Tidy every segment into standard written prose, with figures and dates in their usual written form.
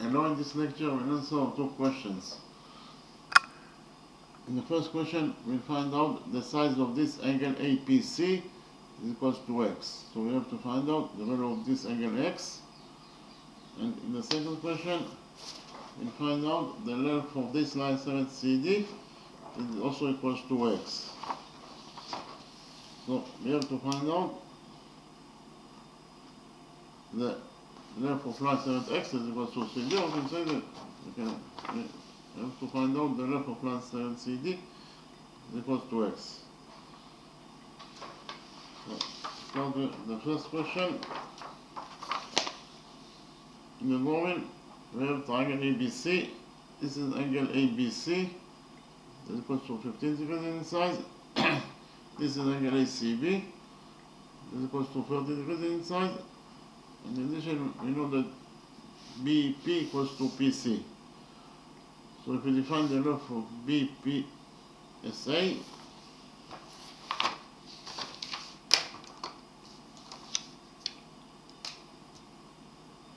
And now in this lecture we'll answer two questions. In the first question we'll find out the size of this angle APC is equals to x. So we have to find out the value of this angle x. And in the second question we'll find out the length of this line 7CD is also equals to x. So we have to find out the length of line 7x is equals to CD. We can say that we have to find out the length of line 7CD is equals to x. So start with the first question. In the drawing we have triangle ABC. This is angle ABC is equals to 15 degrees in size. This is angle ACB is equals to 30 degrees in size. In addition, we know that BP equals to PC. So if we define the length of BPSA,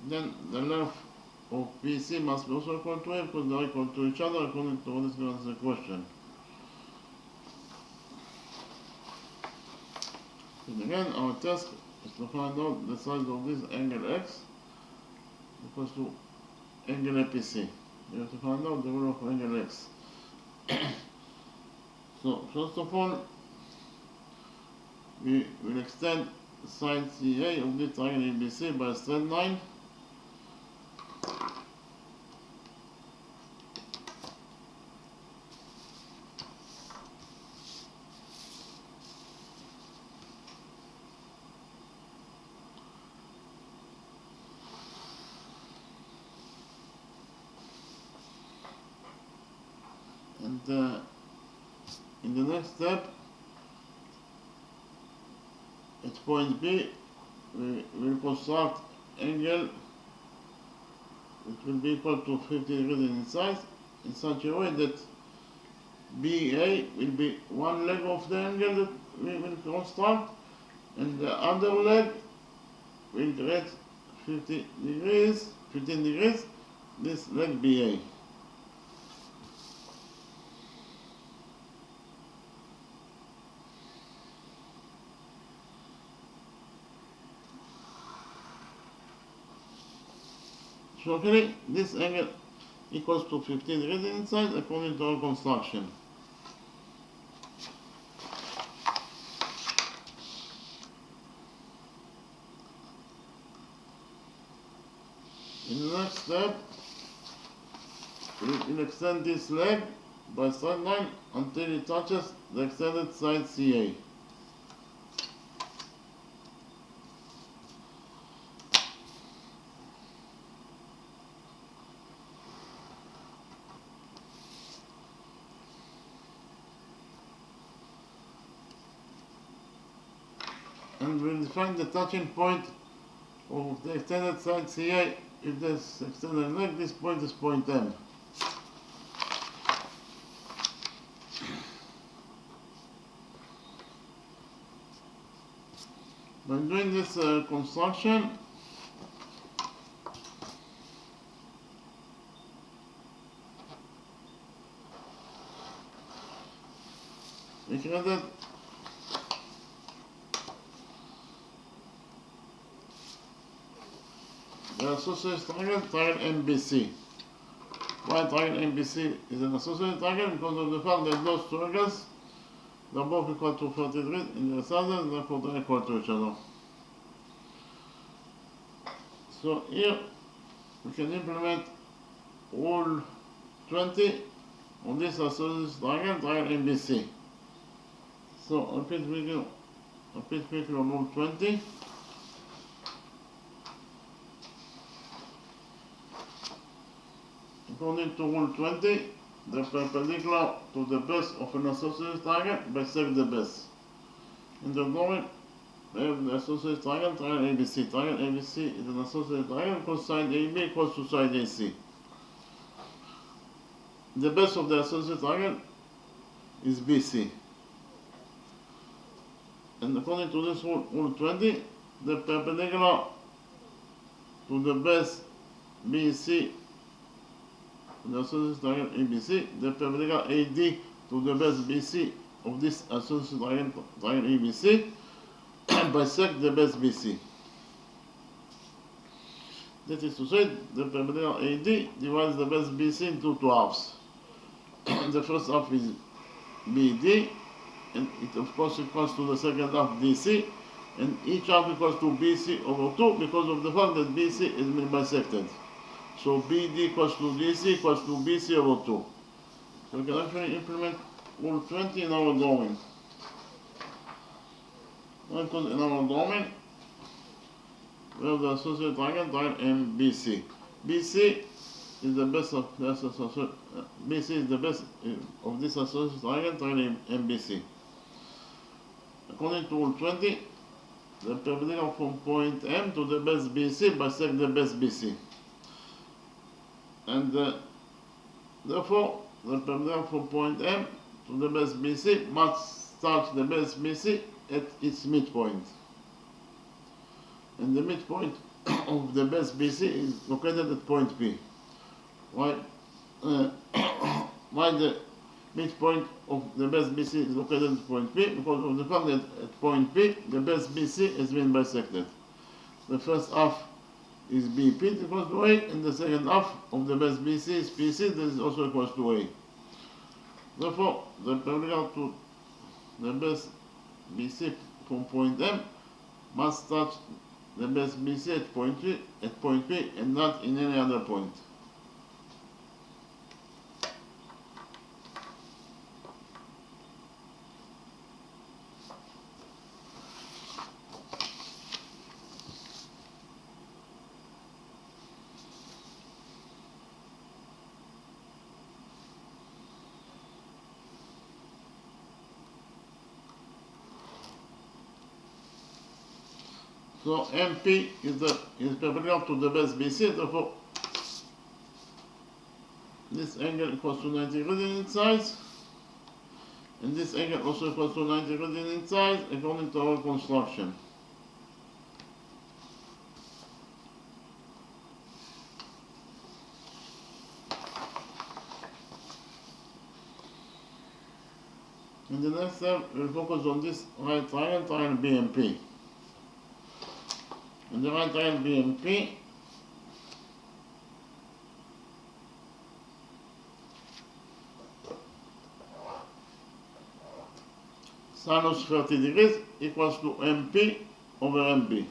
then the length of PC must be also equal to A because they are equal to each other according to what is given as the question. And again, our task is to find out the size of this angle X equals to angle APC. We have to find out the value of angle X. So first of all, we will extend side CA of this triangle ABC by a straight line. And in the next step, at point B, we will construct angle which will be equal to 50 degrees in size in such a way that BA will be one leg of the angle that we will construct, and the other leg will create 15 degrees, this leg BA. So okay, this angle equals to 15 degrees inside according to our construction. In the next step, we will extend this leg by straight line until it touches the extended side CA. And we'll define the touching point of the extended side CA. If this extended leg, this point is point M. By doing this construction, we created the associated triangle MBC. Why triangle MBC is an associated triangle? Because of the fact that those two angles they are both equal to 30 degrees in the other, and therefore they are equal to each other. So here we can implement rule 20 on this associated triangle MBC. So repeat quickly on rule 20. According to rule 20, the perpendicular to the base of an associated triangle bisects the base. In the drawing, we have the associated triangle ABC. Triangle ABC is an associated triangle because side AB equals to side AC. The base of the associated triangle is BC. And according to this rule 20, the perpendicular to the base BC the isosceles triangle ABC, the perpendicular AD to the base BC of this isosceles triangle ABC bisect the base BC. That is to say, the perpendicular AD divides the base BC into two halves. The first half is BD, and it of course equals to the second half DC, and each half equals to BC over 2 because of the fact that BC is been bisected. So BD equals to DC equals to BC over 2. So we can actually implement rule 20 in our drawing. Because in our drawing, we have the associated triangle MBC. BC is the base of this BC is the base of this associated triangle MBC. According to rule 20, the perpendicular from point M to the base BC bisect the base BC. And therefore, the perpendicular from point M to the base BC must touch the base BC at its midpoint. And the midpoint of the base BC is located at point P. Why the midpoint of the base BC is located at point P? Because of the fact that at point P, the base BC has been bisected. The first half is BP equals to A, and the second half of the base BC is PC, that is also equals to A. Therefore, the perpendicular to the base BC from point M must touch the base BC at point P and not in any other point. So MP is perpendicular to the base BC, therefore this angle equals to 90 degrees in size, and this angle also equals to 90 degrees in size according to our construction. In the next step, we'll focus on this right triangle BMP. In the right triangle BMP, sinus 30 degrees equals to MP over MB.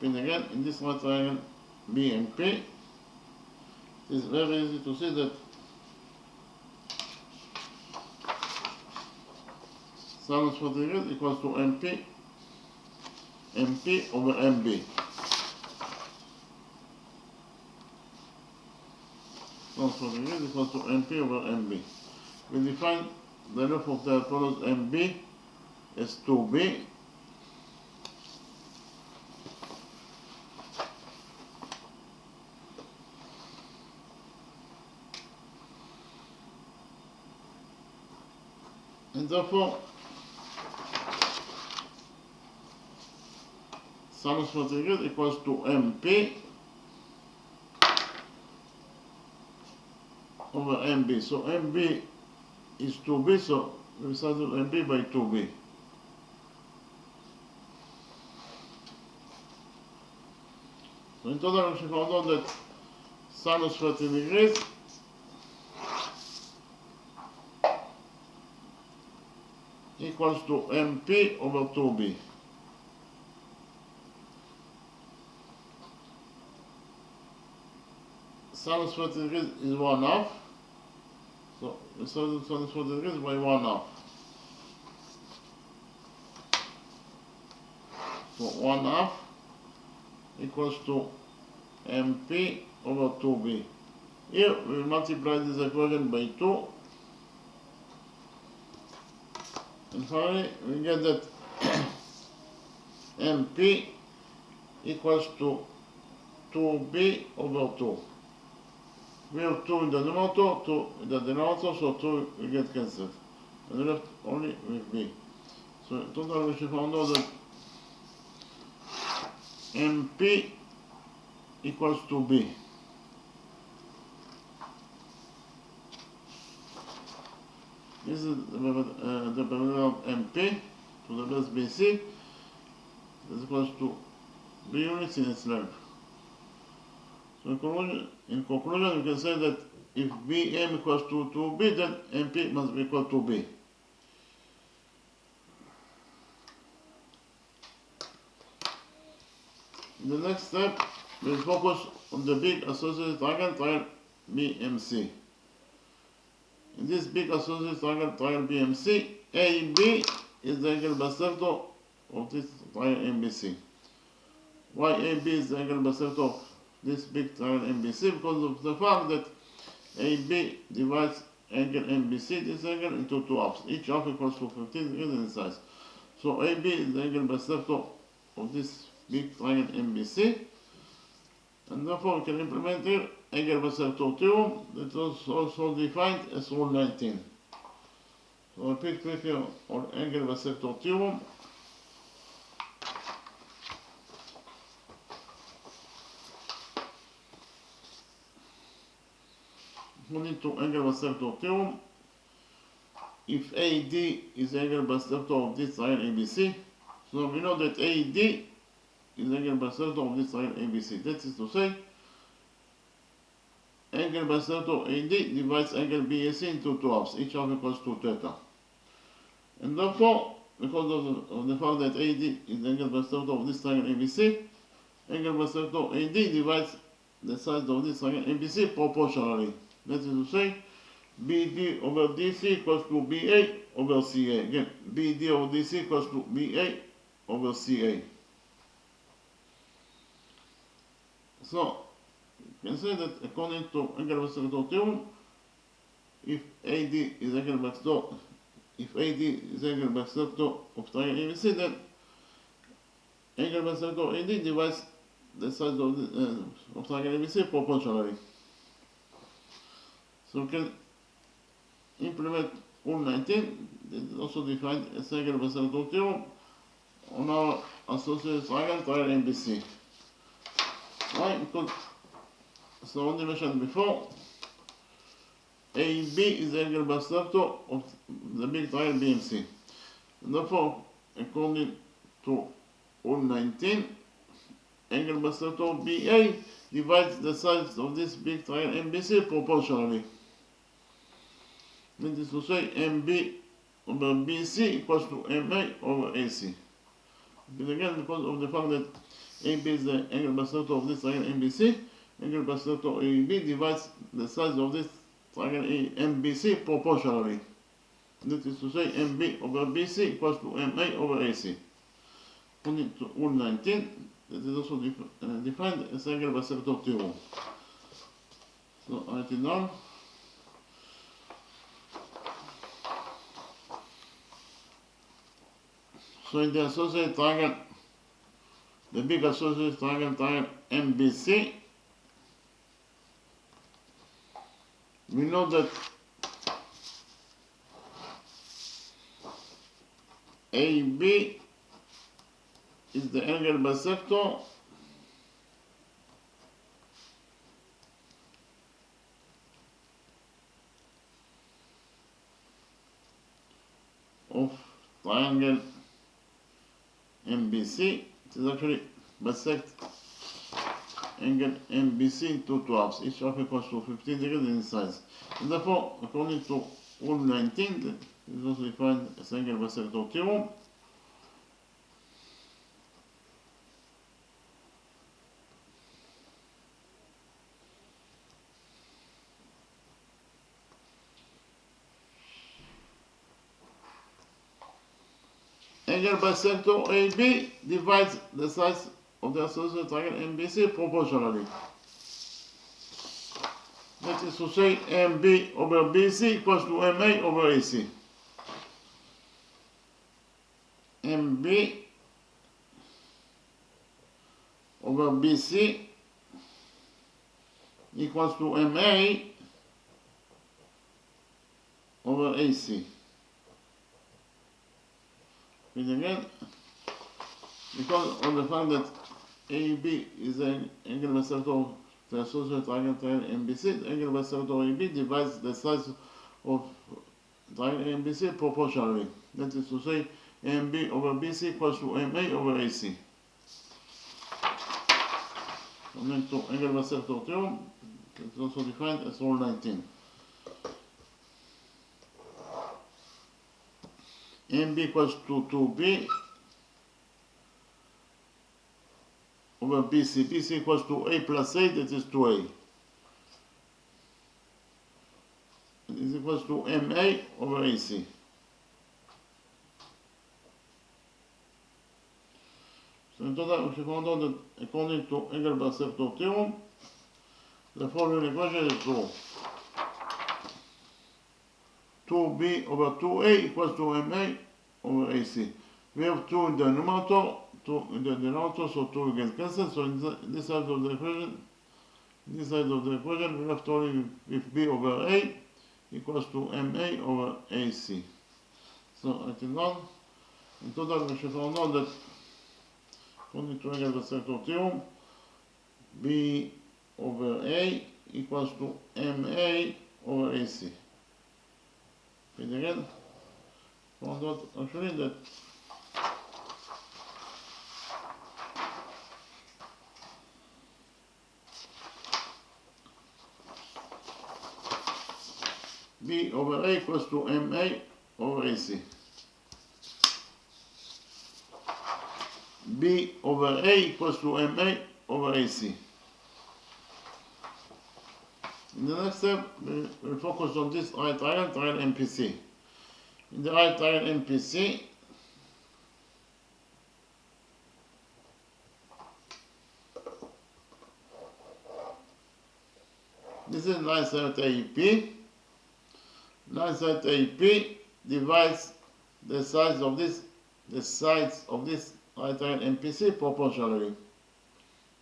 And again, in this right triangle BMP, it is very easy to see that sinus 40 degrees equals to MP over MB. Sinus 40 degrees equals to MP over MB. We define the length of the hypotenuse MB as 2B. And therefore, sinus 40 degrees equals to MP over MB. So MB is 2B, so we substitute MB by 2B. So in total, we should find out that sinus 30 degrees equals to MP over 2B. Sinus 40 degrees is 1/2. So we substitute sinus 40 degrees by 1/2. So 1/2 equals to MP over 2B. Here we multiply this equation by 2. And finally, we get that MP equals to 2B over 2. We have 2 in the numerator, 2 in the denominator, so 2 will get cancelled. and left only with B. So in total we should find out that MP equals to B. This is the perimeter of MP to the base BC is equals to B units in its length. So in conclusion, we can say that if BM equals to 2B, then MP must be equal to B. In the next step, we'll focus on the big associated triangle BMC. In this big associated triangle BMC, AB is the angle bisector of this triangle MBC. Why AB is the angle bisector of this big triangle MBC? Because of the fact that AB divides angle MBC, this angle, into two halves. Each half equals to 15 degrees in size. So AB is the angle bisector of this big triangle MBC, and therefore we can implement here angle bisector theorem that is also defined as Rule 19. So repeat quickly on angle bisector theorem. According to angle bisector theorem, if AD is angle bisector of this triangle ABC, so we know that AD is angle bisector of this triangle ABC. That is to say, angle bisector AD divides angle BAC into two halves, each half equals to theta. And therefore, because of the fact that AD is angle bisector of this triangle ABC, angle bisector AD divides the sides of this triangle ABC proportionally. That is to say, BD over DC equals to BA over CA. Again, BD over DC equals to BA over CA. So, you can say that according to angle bisector theorem, if AD is angle bisector, of triangle ABC, then angle bisector AD divides the sides of triangle ABC proportionally. So we can implement Rule 19, that is also defined as angle bisector theorem, on our associated triangle MBC. Why? Because, as I already mentioned before, AB is the angle bisector of the big triangle BMC. And therefore, according to Rule 19, angle bisector BA divides the sides of this big triangle MBC proportionally. That is to say, MB over BC equals to MA over AC. But again, because of the fact that AB is the angle bisector of this triangle MBC, angle bisector AB divides the sides of this triangle MBC proportionally. That is to say, MB over BC equals to MA over AC. According to Rule 19, that is also defined as angle bisector theorem. So I write it down. So in the associated triangle, the big associated triangle MBC, we know that AB is the angle bisector of triangle MBC. It is actually bisect angle MBC into two halves, each half equals to 15 degrees in size. And therefore, according to Rule 19, it is also defined as angle bisector theorem. Angle bisector AB divides the sides of the associated triangle MBC proportionally. That is to say, MB over BC equals to MA over AC. MB over BC equals to MA over AC. read again. Because of the fact that AB is an angle bisector of the associated triangle MBC, the angle bisector AB divides the sides of triangle MBC proportionally. That is to say, MB over BC equals to MA over AC. Coming to angle bisector theorem, it's also defined as rule 19. MB equals to 2B over BC. BC equals to A plus A, that is 2A. It is equals to MA over AC. So in total, we should find out that according to angle bisector theorem, the following equation is true. 2B over 2A equals to MA over AC. We have 2 in the numerator, 2 in the denominator, so 2 get cancelled. So in this side of the equation, we left only with B over A equals to MA over AC. So I think now, in total, we should find out that according to angle bisector theorem, B over A equals to MA over AC. And again, found out actually that B over A equals to MA over AC. B over A equals to MA over AC. In the next step, we will focus on this right triangle MPC. In the right triangle MPC, this is line segment AEP. Line segment AEP divides the sides of this right triangle MPC proportionally.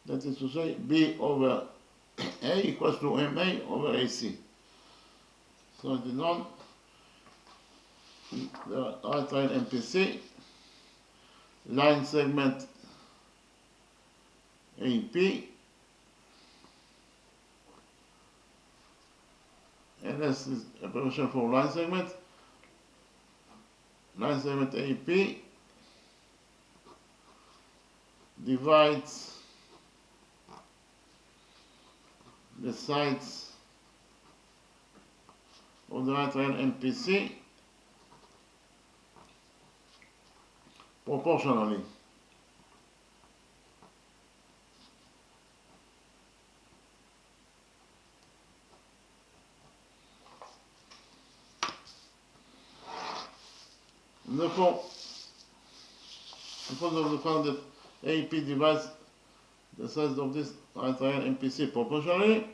That is to say, B over A equals to MA over AC. So it is known the right triangle MPC, line segment AP, and this is a abbreviation for line segment AP divides the sides of the right triangle MPC proportionally. And therefore, because of the fact that AP divides the size of this right triangle MPC proportionally,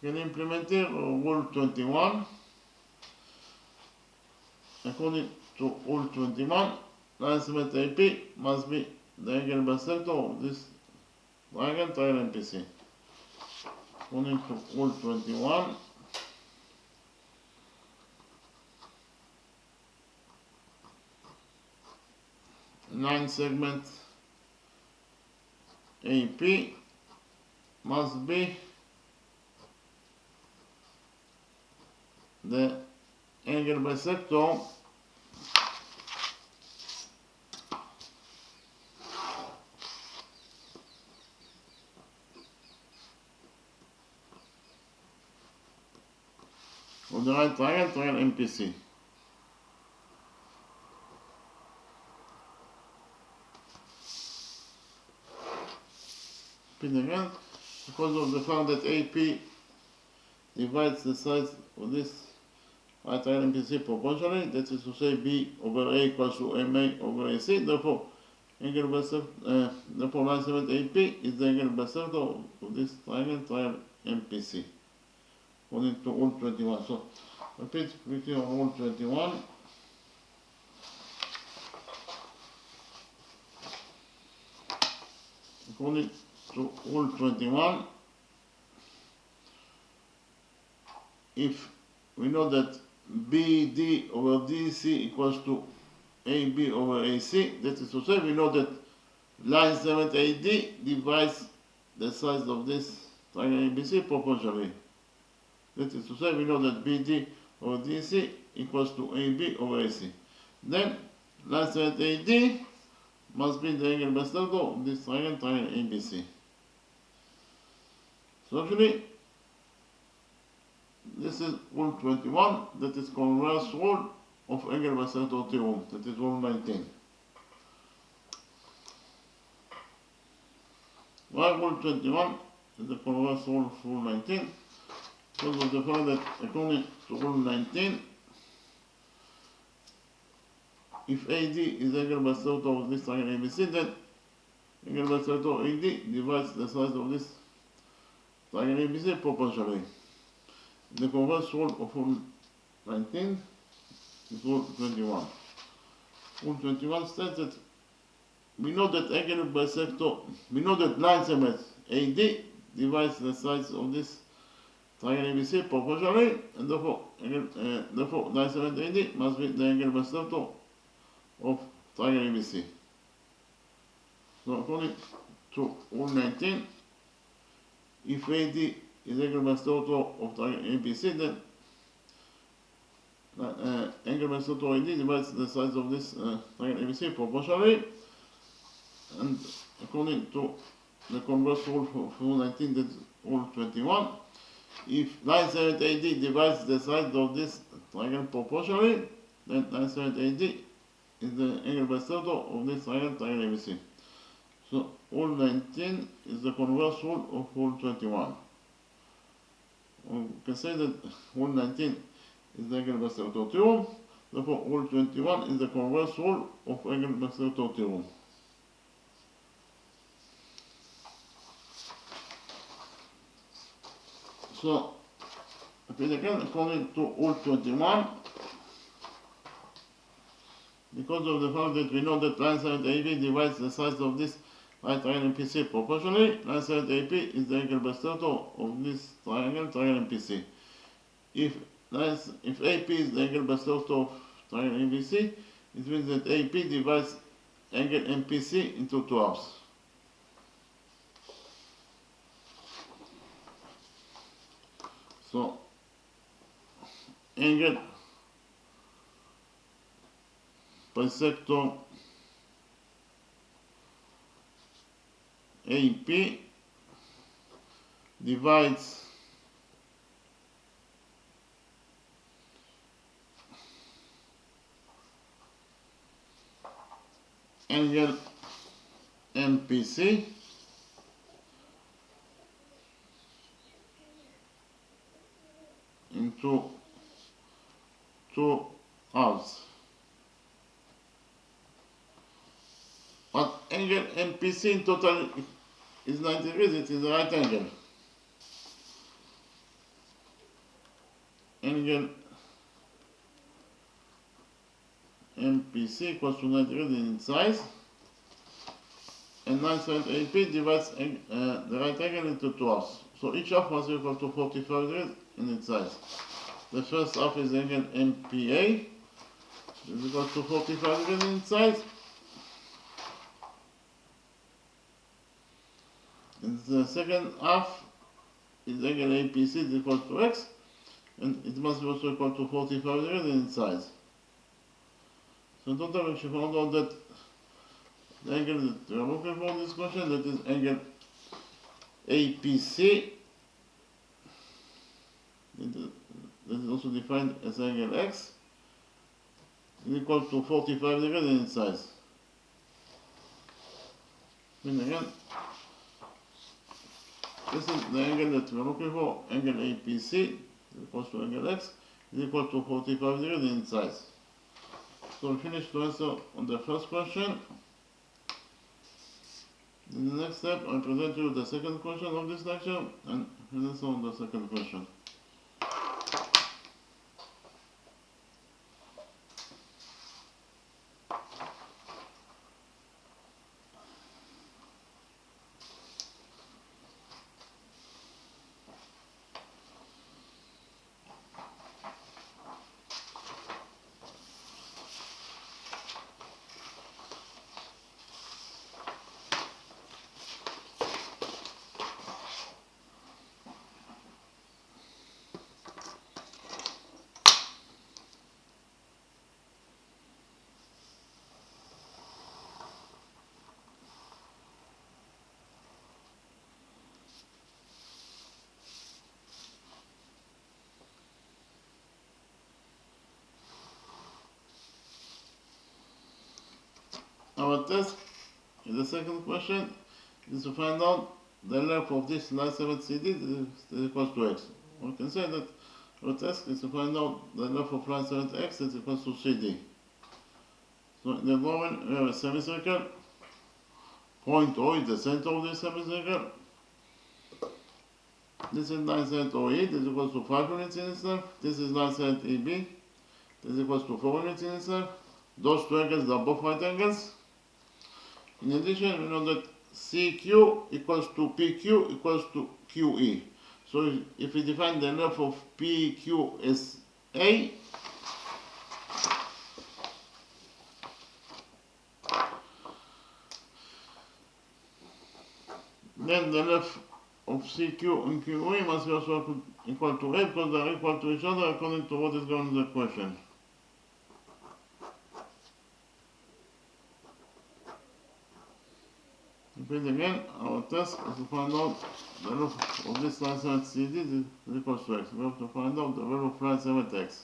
you can implement here rule 21. According to rule 21, line segment AP must be the angle bisector of this triangle MPC. According to rule 21, line segment AP must be the angle bisector of the right triangle MPC. Again, because of the fact that AP divides the sides of this right triangle MPC proportionally, that is to say B over A equals to MA over AC, therefore line segment AP is the angle bisector of this triangle MPC, according to rule 21. So repeat quickly on rule 21. According to rule 21, if we know that BD over DC equals to AB over AC. That is to say, we know that line segment AD divides the size of this triangle ABC proportionally. That is to say, we know that BD over DC equals to AB over AC. Then, line segment AD must be the angle base length of this triangle ABC. So actually, this is rule 21, that is converse rule of angle base length theorem, that is rule 19. Why rule 21 is the converse rule of rule 19? Because of the fact that according to rule 19, if AD is angle base length of this triangle ABC, then angle base length of AD divides the size of this triangle ABC proportionally. The converse rule of rule 19 is rule 21. Rule 21 states that we know that angle bisector, we know that line segment AD divides the size of this triangle ABC proportionally, and therefore line segment AD must be the angle bisector of triangle ABC. So according to rule 19, if AD is angle bisector of triangle ABC, then angle bisector AD divides the size of this triangle ABC proportionally, and according to the converse rule for rule 19, that's rule 21, if line segment AD divides the size of this triangle proportionally, then line segment AD is the angle bisector of this triangle ABC. So rule 19 is the converse rule of rule 21. We can say that rule 19 is the angle bisector theorem, therefore rule 21 is the converse rule of angle bisector theorem. So, again, according to rule 21, because of the fact that we know that line segment AB divides the size of this right triangle PC proportionally, line segment AP is the angle bisector of this triangle PC. If AP is the angle bisector of triangle ABC, it means that AP divides angle MPC into two halves. So, angle bisector AP divides angle MPC into two halves. But angle MPC in total is 90 degrees, it is a right angle. Angle MPC equals to 90 degrees in its size, and line segment AP divides the right angle into two halves. So each half must be equal to 45 degrees in its size. The first half is angle MPA, is equal to 45 degrees in its size. And the second half is angle APC is equal to X, and it must be also equal to 45 degrees in its size. So in total we should find out that the angle that we are looking for in this question, that is angle APC, that is also defined as angle X, is equal to 45 degrees in its size. And again, this is the angle that we are looking for, angle APC, equals to angle X, is equal to 45 degrees in its size. So we finished to answer on the first question. In the next step, I present you the second question of this lecture and answer on the second question. our test, in the second question, is to find out the length of this line 7 CD is equals to x. We can say that our task is to find out the length of line 7 x is equals to CD. So in the drawing, we have a semicircle. Point O is the center of the semicircle. This is line segment OE, this is equals to 5 units in itself. This is line segment EB, this is equals to 4 units in itself. Those two angles are both right angles. In addition, we know that CQ equals to PQ equals to QE. So if we define the length of PQ as A, then the length of CQ and QE must be also equal to A because they are equal to each other according to what is given in the question. Repeat again, our task is to find out the length of this line segment CD is equals to x. We have to find out the value of line segment x.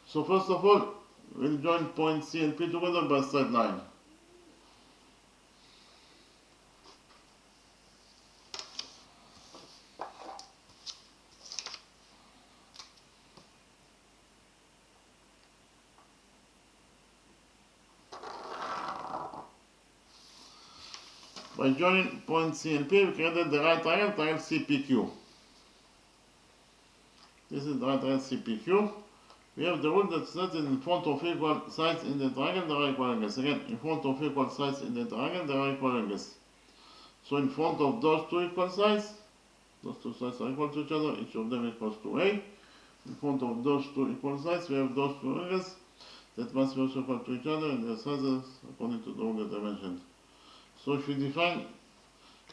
So first of all, we'll join point C and P together by a straight line. By joining point C and P, we created the right triangle CPQ. This is the right triangle CPQ. We have the rule that says in front of equal sides in the triangle, there are equal angles. Again, in front of equal sides in the triangle, there are equal angles. So in front of those two equal sides, those two sides are equal to each other, each of them equals to A. In front of those two equal sides, we have those two angles that must be also equal to each other and their sizes according to the rule that I mentioned. So if we define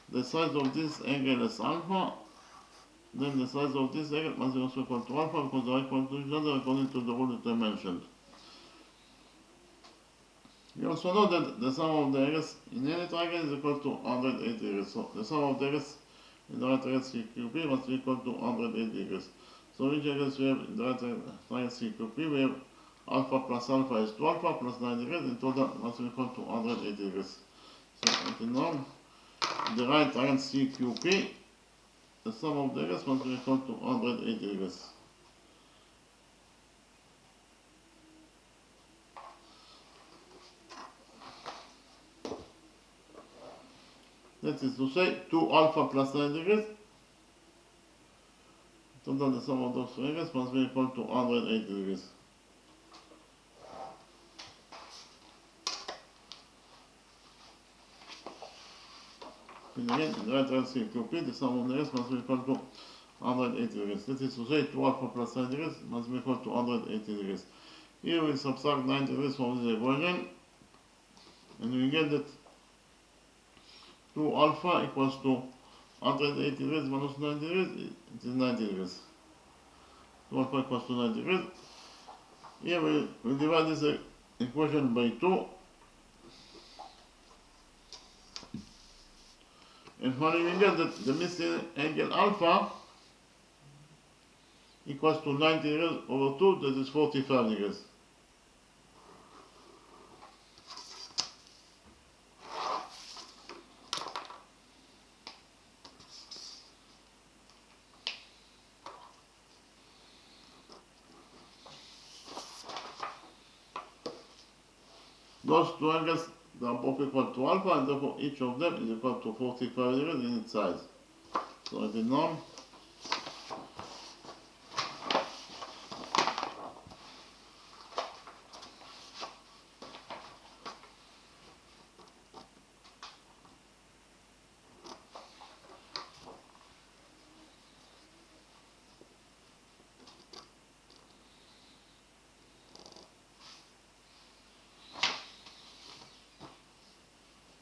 the size of this angle as alpha, then the size of this angle must be also equal to alpha because they are equal to each other according to the rule that I mentioned. We also know that the sum of the angles in any triangle is equal to 180 degrees. So the sum of the angles in the right triangle CQP must be equal to 180 degrees. So which angles we have in the right triangle CQP? We have alpha plus alpha is 2 alpha plus 9 degrees. In total must be equal to 180 degrees. So until now, the right triangle CQP, the sum of the angles must be equal to 180 degrees. That is to say, 2 alpha plus 9 degrees. Total the sum of those two angles must be equal to 180 degrees. And again, in the right triangle CQP, the sum of the angles must be equal to 180 degrees. That is to say, 2 alpha plus 9 degrees must be equal to 180 degrees. Here we subtract 9 degrees from this equation, and we get that 2 alpha equals to 180 degrees minus 90 degrees, it is 90 degrees. 2 alpha equals to 90 degrees. Here we divide this equation by 2. And finally we get that the missing angle alpha equals to 90 degrees over 2, that is 45 degrees. Those two angles they are both equal to alpha, and therefore each of them is equal to 45 degrees in its size. So I did now.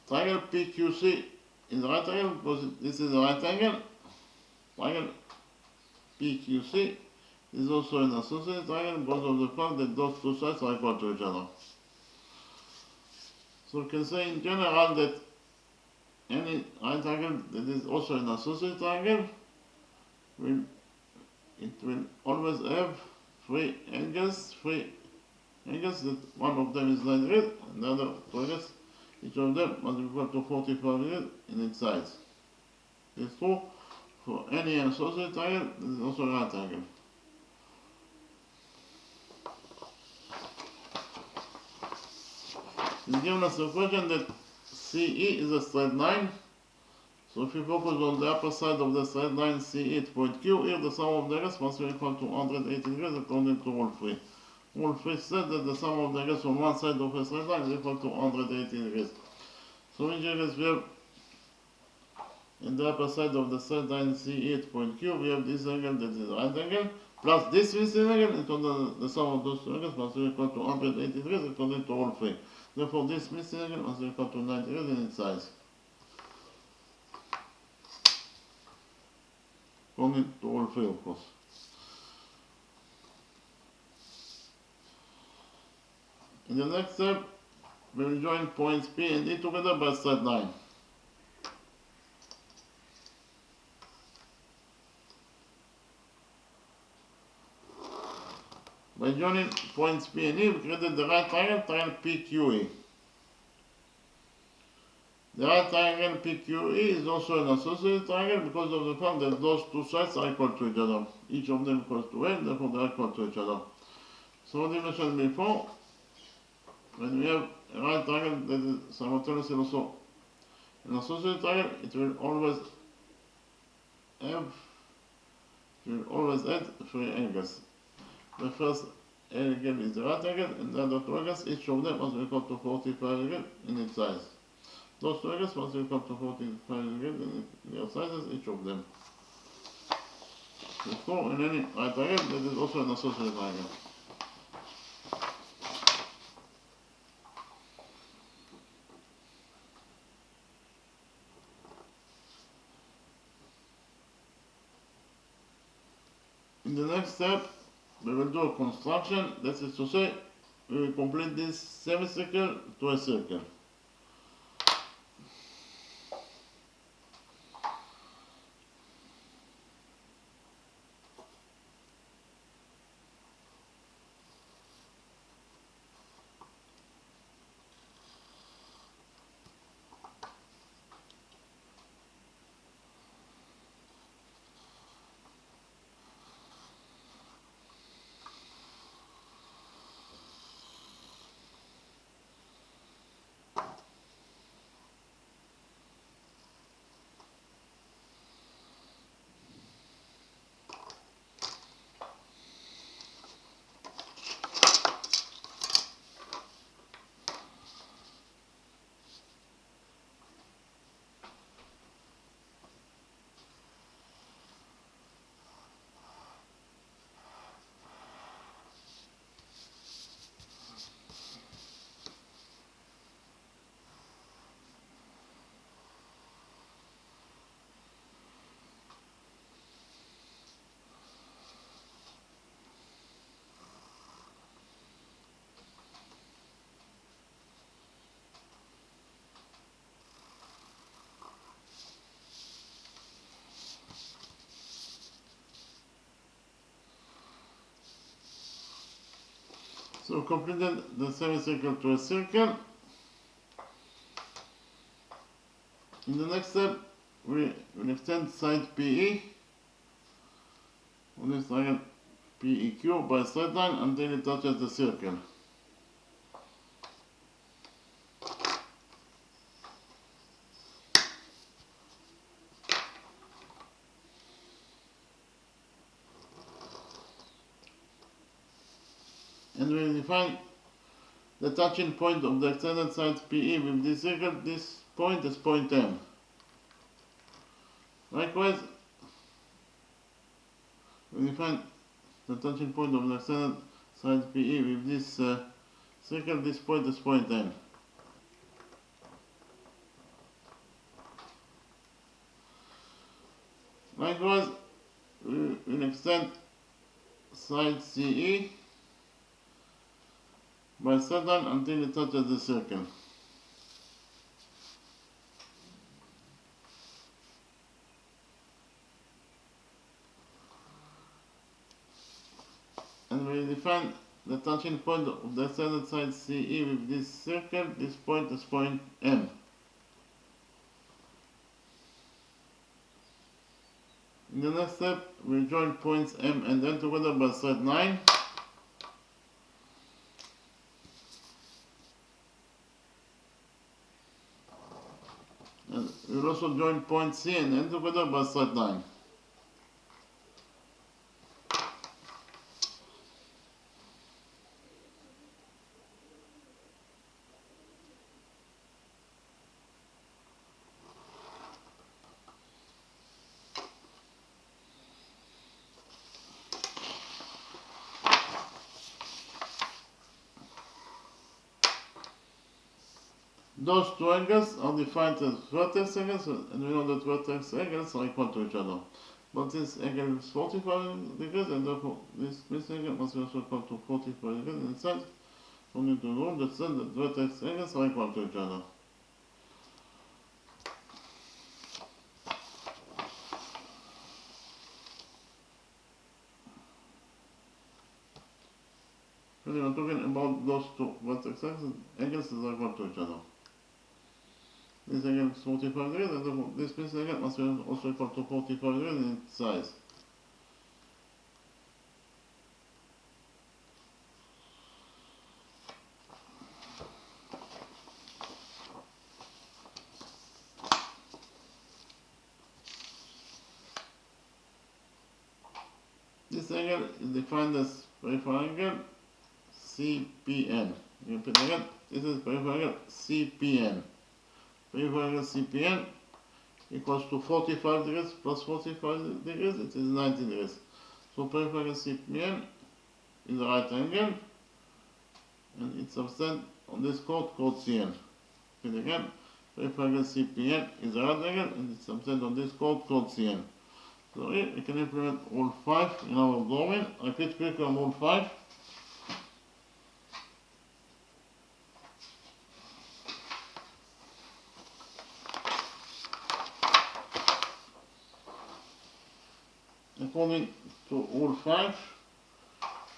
Triangle PQC is the right angle because this is the right angle. Triangle PQC is also an associated triangle because of the fact that those two sides are equal to each other. So we can say in general that any right angle that is also an associated triangle will always have three angles, three angles, that one of them is 90 degrees and the other 2 angles, each of them must be equal to 45 degrees in its sides. It's true for any isosceles triangle. This is also a right angle. It's given us a question that CE is a straight line. So if we focus on the upper side of the straight line CE at point Q, here the sum of the angles must be equal to 180 degrees according to rule 3. Rule 3 said that the sum of the angles on one side of a straight line is equal to 180 degrees. So in general, we have in the upper side of the straight line CE at point Q, we have this angle that is right angle, plus this missing angle, and the sum of those two angles must be equal to 180 degrees according to rule 3. Therefore, this missing angle must be equal to 90 degrees in its size. According to rule 3, of course. In the next step, we will join points P and D together by a straight line. By joining points P and E, we created the right triangle PQE. The right triangle PQE is also an associated triangle because of the fact that those two sides are equal to each other. Each of them equals to A, therefore they are equal to each other. So what I mentioned before, when we have a right triangle that is simultaneously also an associated triangle, it will always add three angles. The first angle is the right angle, and the other two angles, each of them must be equal to 45 degrees in its size. Those two angles must be equal to 45 degrees in their sizes, each of them. Therefore, in any right angle, there is also an associated triangle. In the next step, we will do a construction, that is to say, we will complete this semicircle to a circle. So completed the semicircle to a circle. In the next step, we will extend side PE on this triangle PEQ by a straight line until it touches the circle. And we will define the touching point of the extended side PE with this circle. This point is point M. Likewise, we define the touching point of the extended side PE with this circle. This point is point N. Likewise, we will extend side CE by a straight line until it touches the circle. And we define the touching point of the extended side CE with this circle. This point is point M. In the next step, we join points M and N together by side 9. And we'll also join point C and N together by side 9. Those two angles are defined as vertex angles, and we know that vertex angles are equal to each other. But this angle is 45 degrees, and therefore this angle must be also equal to 45 degrees inside. We need to rule that says that vertex angles are equal to each other. When we are talking about those two vertex angles are equal to each other. This angle is 45 degrees, and therefore this angle must be also equal to 45 degrees in its size. This angle is defined as peripheral angle CPN. Repeat again, this is peripheral angle CPN. Peripheral angle CPN equals to 45 degrees plus 45 degrees, it is 90 degrees. So peripheral angle CPN is a right angle, and it subtends on this chord called CN. Repeat again, peripheral angle CPN is a right angle, and it subtends on this chord called CN. So here we can implement rule 5 in our drawing. Repeat quickly on rule 5. According to rule 5,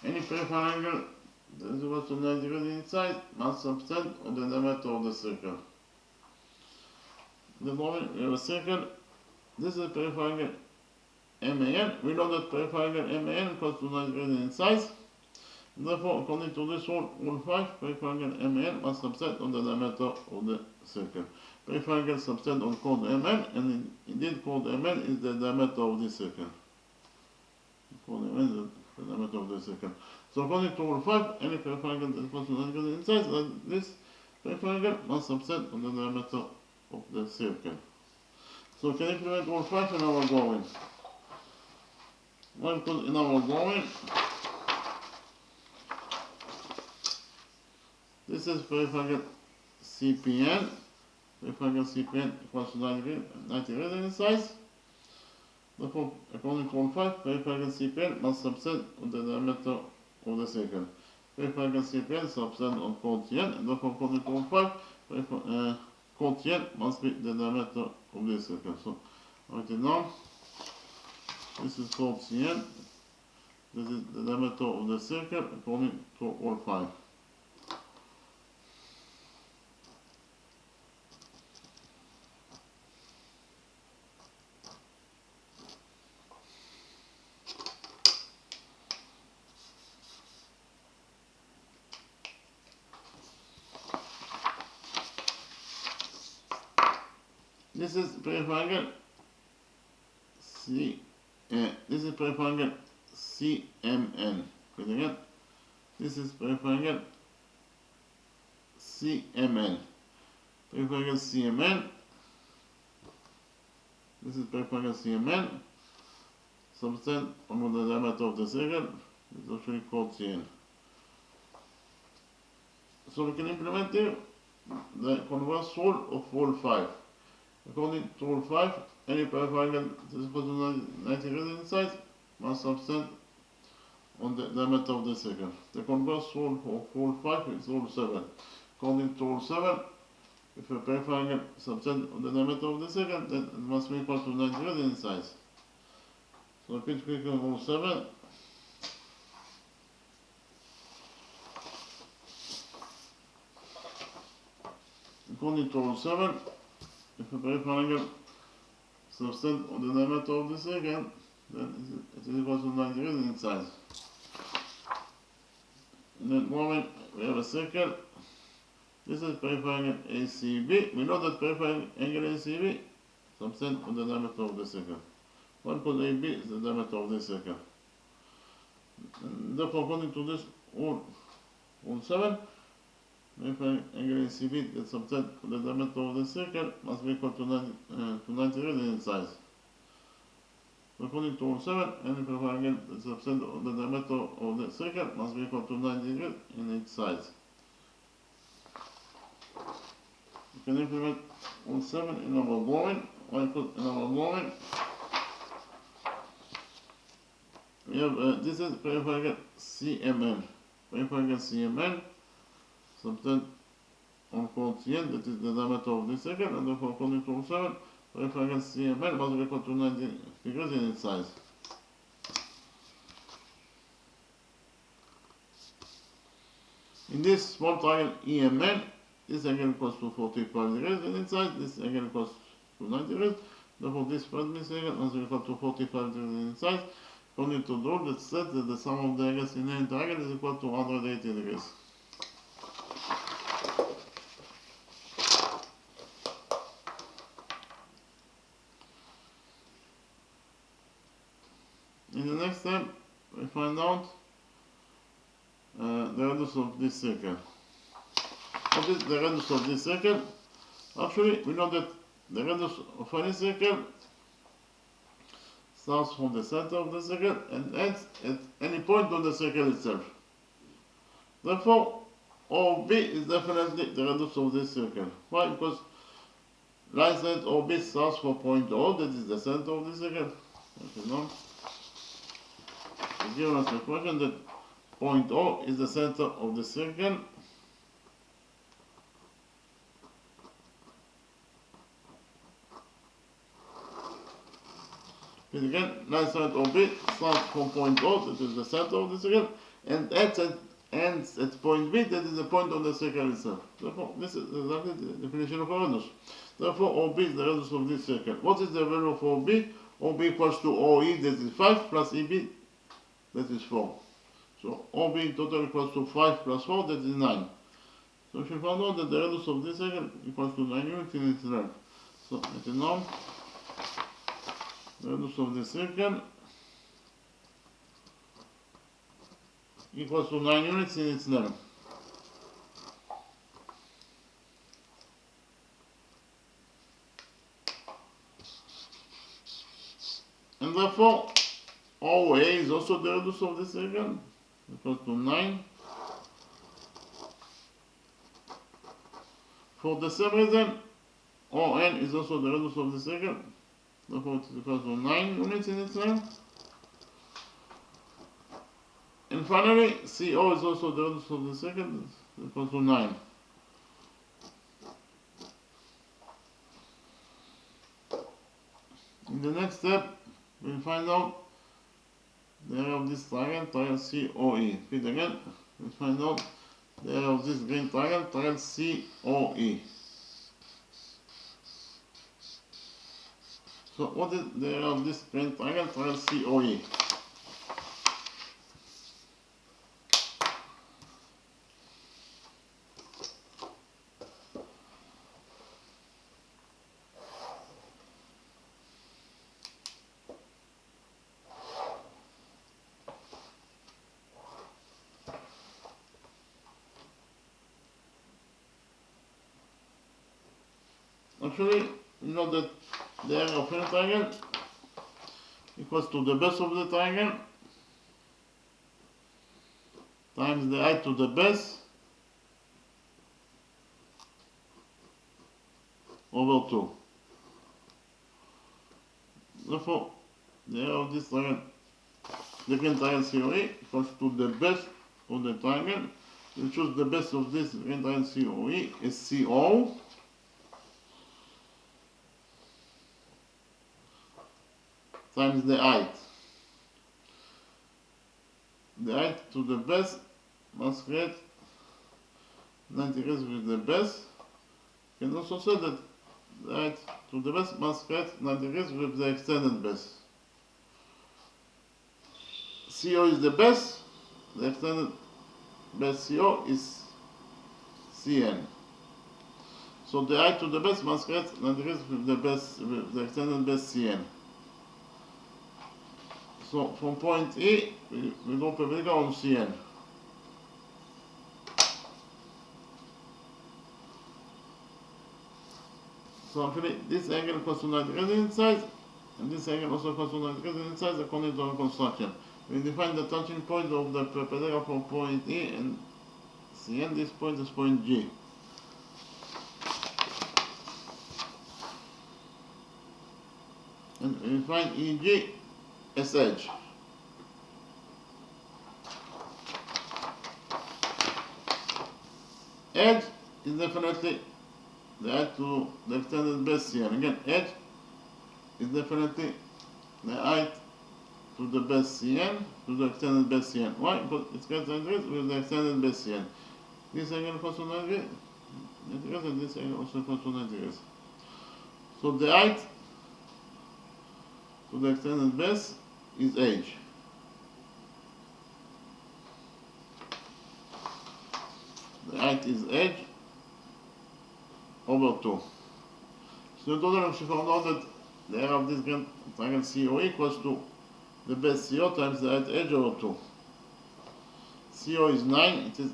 any peripheral angle that is equal to 90 degrees inside must subtend on the diameter of the circle. In the drawing we have a circle. This is peripheral angle MAN. We know that peripheral angle MAN equals to 90 degrees in size. Therefore, according to this rule, rule 5, peripheral angle MAN must subtend on the diameter of the circle. Peripheral angle subtend on chord MN, and indeed chord MN is the diameter of this circle. Chord MN is the diameter of the circle. So according to rule 5, any peripheral angle that equals to 90 degrees in size, this peripheral angle must subtend on the diameter of the circle. So we can implement rule 5 in our drawing. Well, because in our drawing, this is peripheral angle CPN. Peripheral angle CPN equals to 90 degrees in size. Therefore, according to rule 5, peripheral angle CPN must subtend on the diameter of the circle. Peripheral angle CPN subtend on chord CN, and therefore, according to rule 5, chord CN must be the diameter of this circle. So, write it down. This is chord CN. This is the diameter of the circle according to rule 5. This is peripheral angle this is peripheral angle CMN. Repeat again. This is peripheral angle CMN. Peripheral angle CMN. This is peripheral angle CMN. Subtend on the diameter of the circle. It's actually called CN. So we can implement here the converse rule of rule 5. According to rule 5, any peripheral angle that is equal to 90 degrees in size must subtend on the diameter of the circle. The converse rule of rule 5 is rule 7. According to rule 7, if a peripheral angle subtends on the diameter of the circle, then it must be equal to 90 degrees in size. So repeat quickly rule 7. according to rule 7, if a peripheral angle subtend on the diameter of the second, then it is equal to 90 degrees in its size. In that moment, we have a circle. This is peripheral angle ACB. We know that peripheral angle ACB subtend on the diameter of the circle. 1 cos AB is the diameter of this circle. And therefore, according to this rule 7, peripheral angle ACB that subtend on the diameter of the circle must be equal to 90 degrees in its size. According to rule 7, any peripheral angle that subtend on the diameter of the circle must be equal to 90 degrees in its size. You can implement rule 7 in our drawing. In our drawing, we have this is peripheral angle CMN. Peripheral angle CMN subtend on chord CN, that is the diameter of this circle, and therefore according to rule 7, peripheral angle CMN must be equal to 90 degrees in its size. In this small triangle EMN, this angle equals to 45 degrees in its size, this angle equals to 90 degrees, therefore this first angle must be equal to 45 degrees in its size, according to the rule that says that the sum of the angles in any triangle is equal to 180 degrees. In the next step, we find out the radius of this circle. What is the radius of this circle? Actually, we know that the radius of any circle starts from the center of the circle and ends at any point on the circle itself. Therefore, OB is definitely the radius of this circle. Why? Because line segment OB starts from point O, that is the center of the circle. It's given us a question that point O is the center of the circle. And again, line segment OB starts from point O, that is the center of the circle, and ends at point B, that is the point on the circle itself. Therefore, this is exactly the definition of a radius. Therefore, OB is the radius of this circle. What is the value of OB? OB equals to OE, that is 5, plus EB, that is 4. So OB in total equals to 5 plus 4, that is 9. So if you found out that the radius of this circle equals to 9 units in its length. So let it know. The radius of the circle equals to 9 units in its length. And therefore, OA is also the radius of the circle, equals to 9. For the same reason, ON is also the radius of the circle, therefore it is equal to 9 units in its length. And finally, CO is also the radius of the circle, equal to 9. In the next step, we'll find out the area of this triangle, triangle COE. Repeat again, we'll find out the area of this green triangle, triangle COE. So what is the area of this green triangle, triangle COE? Actually, you know that the area of any triangle equals to the base of the triangle times the height to the base over 2. Therefore, the area of this triangle, the green triangle COE, equals to the base of the triangle. We choose the base of this green triangle COE is CO. Times the height. The height to the base must create 90 degrees with the base, You can also say that the height to the base must create 90 degrees with the extended base. CO is the base, the extended base CO is Cn. So the height to the base must create 90 degrees with the extended base Cn. So from point E, we go perpendicular on Cn. So actually, this angle equals to 90 degrees inside, and this angle also equals to 90 degrees inside according to our construction. We define the touching point of the perpendicular from point E and Cn. This point is point G. And we find EG as edge. Edge is definitely the height to the extended base Cn. Again, edge is definitely the height to the base Cn to the extended base Cn. Why? Because it's got 90 degrees with the extended base Cn. This angle equals to 90 degrees, and this angle also equals to 90 degrees. So the height to the extended base is h. The height is h over 2. So in total, we should find out that the area of this grand triangle COE equals to the base CO times the height h over 2. CO is 9, it is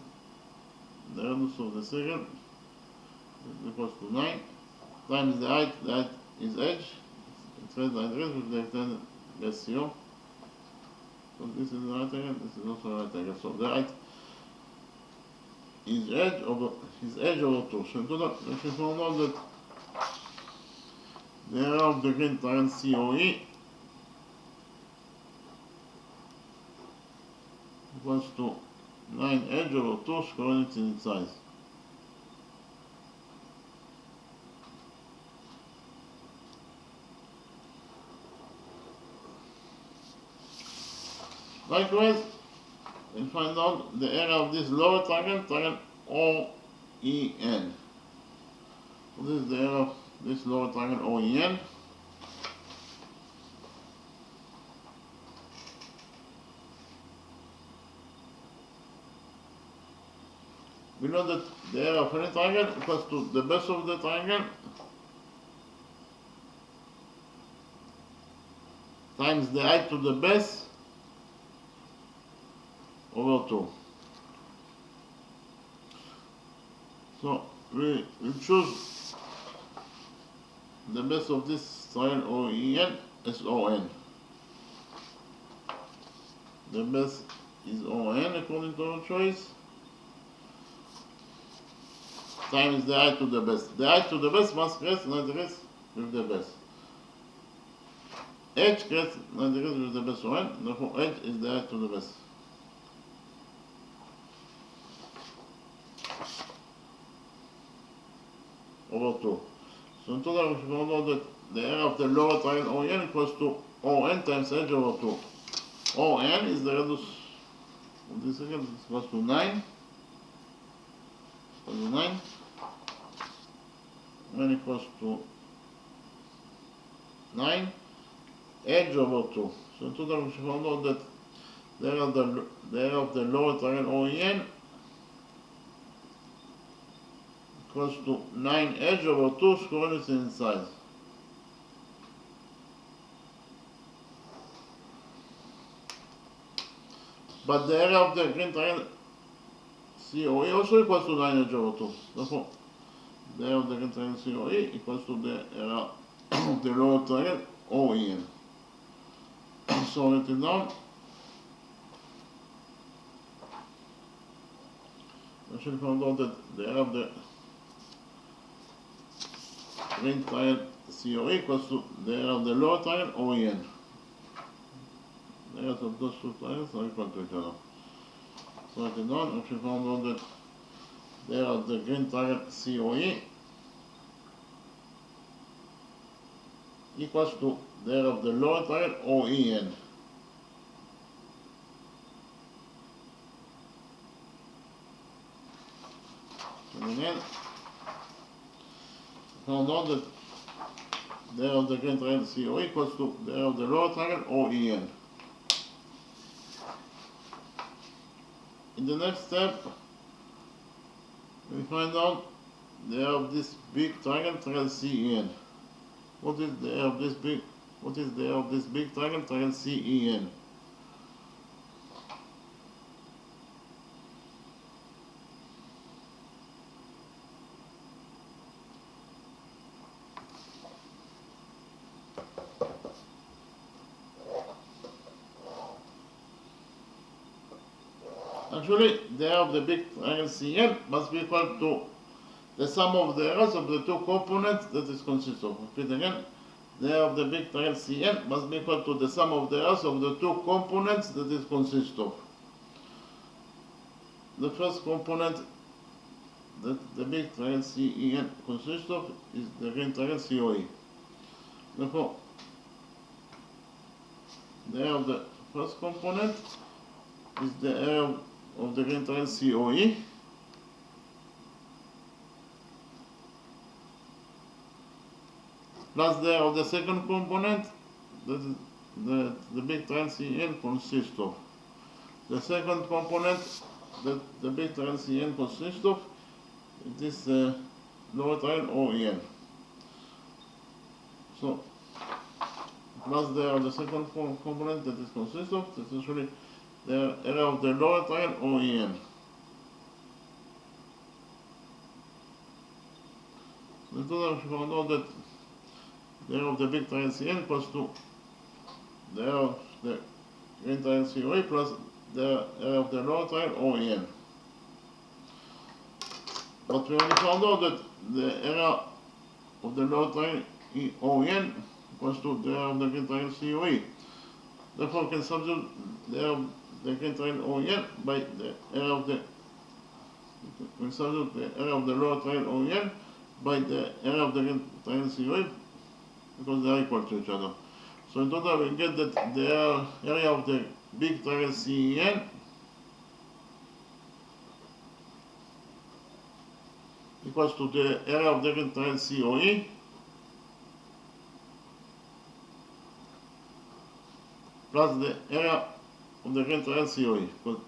the radius of the circle, equals to 9, times the height is h, it's right 90 degrees with the extended base CO. So this is the right angle, this is also right angle. So the height is h over 2. So in total, we should find out that the area of the green triangle COE equals to 9h over 2 square units in size. Likewise, we find out the area of this lower triangle OEN. So this is the area of this lower triangle OEN. We know that the area of any triangle equals to the base of the triangle times the height to the base over 2. So we choose the base of this triangle OEN as ON. The base is ON according to our choice, times the height to the base. The height to the base must create 90 degrees with the base. H creates 90 degrees with the base ON, therefore H is the height to the base. Over 2. So in total, we should know that the area of the lower triangle ON equals to ON times H over 2. ON is the radius of this circle, this equals to 9. Equals to 9. N equals to 9. H over 2. So in total, we should find out that the area of the lower triangle OEN equals to 9h over 2 square units in size. But the area of the green triangle COE also equals to 9h over 2. Therefore, the area of the green triangle COE equals to the area of the lower triangle OEN. So write it down. We should find out that the area of the green triangle COE equals to the area of the lower triangle OEN. The areas of those two triangles are equal to each other. So write it down. We should find out that the area of the green triangle COE equals to the area of the lower triangle OEN. And again, found out that the area of the green triangle COE equals to the area of the lower triangle OEN. In the next step, we find out the area of this big triangle CEN. What is the area of this big triangle CEN? Actually, the area of the big triangle CN must be equal to the sum of the areas of the two components that it consists of. Repeat again. The area of the big triangle CN must be equal to the sum of the areas of the two components that it consists of. The first component that the big triangle CEN consists of is the green triangle COE. Therefore, the area of the first component is the area of the green triangle COE plus the area of the second component that is the big triangle CN consists of. The second component that the big triangle CN consists of is this lower triangle OEN. So, plus the area of the second component that it consists of, that's actually the area of the lower triangle OEN. So in total, we found out that the area of the big triangle CN equals to the area of the green triangle COE plus the area of the lower triangle OEN. But we only found out that the area of the lower triangle OEN equals to the area of the green triangle COE. Therefore, we can substitute the area of the green triangle OEN by the area of the lower triangle OEN by the area of the green triangle COE because they are equal to each other. So in total, we get that the area of the big triangle CEN equals to the area of the green triangle COE plus the area of the green triangle COE, because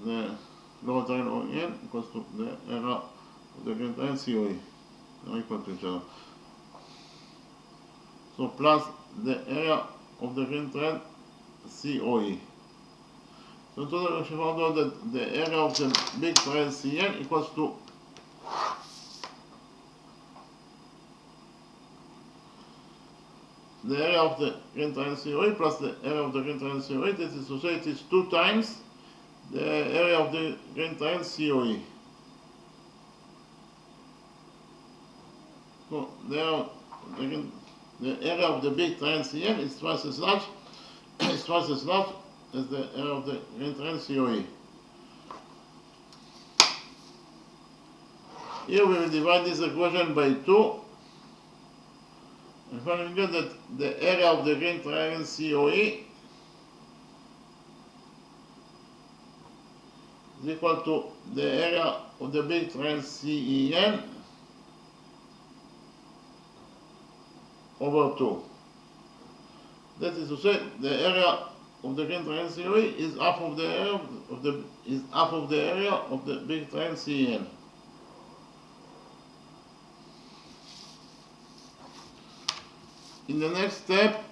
the lower triangle OEN equals to the area of the green triangle COE. They are equal to each other. So plus the area of the green triangle COE. So in total, we found out that the area of the big triangle CN equals to the area of the green triangle COE plus the area of the green triangle COE. That is to say, it is 2 times the area of the green triangle COE. So the area of the big triangle CN is twice as large, as the area of the green triangle COE. Here we will divide this equation by 2. And finally we get that the area of the green triangle COE is equal to the area of the big triangle CEN over 2. That is to say, the area of the green triangle COE is half of the area of the big triangle CEN. In the next step,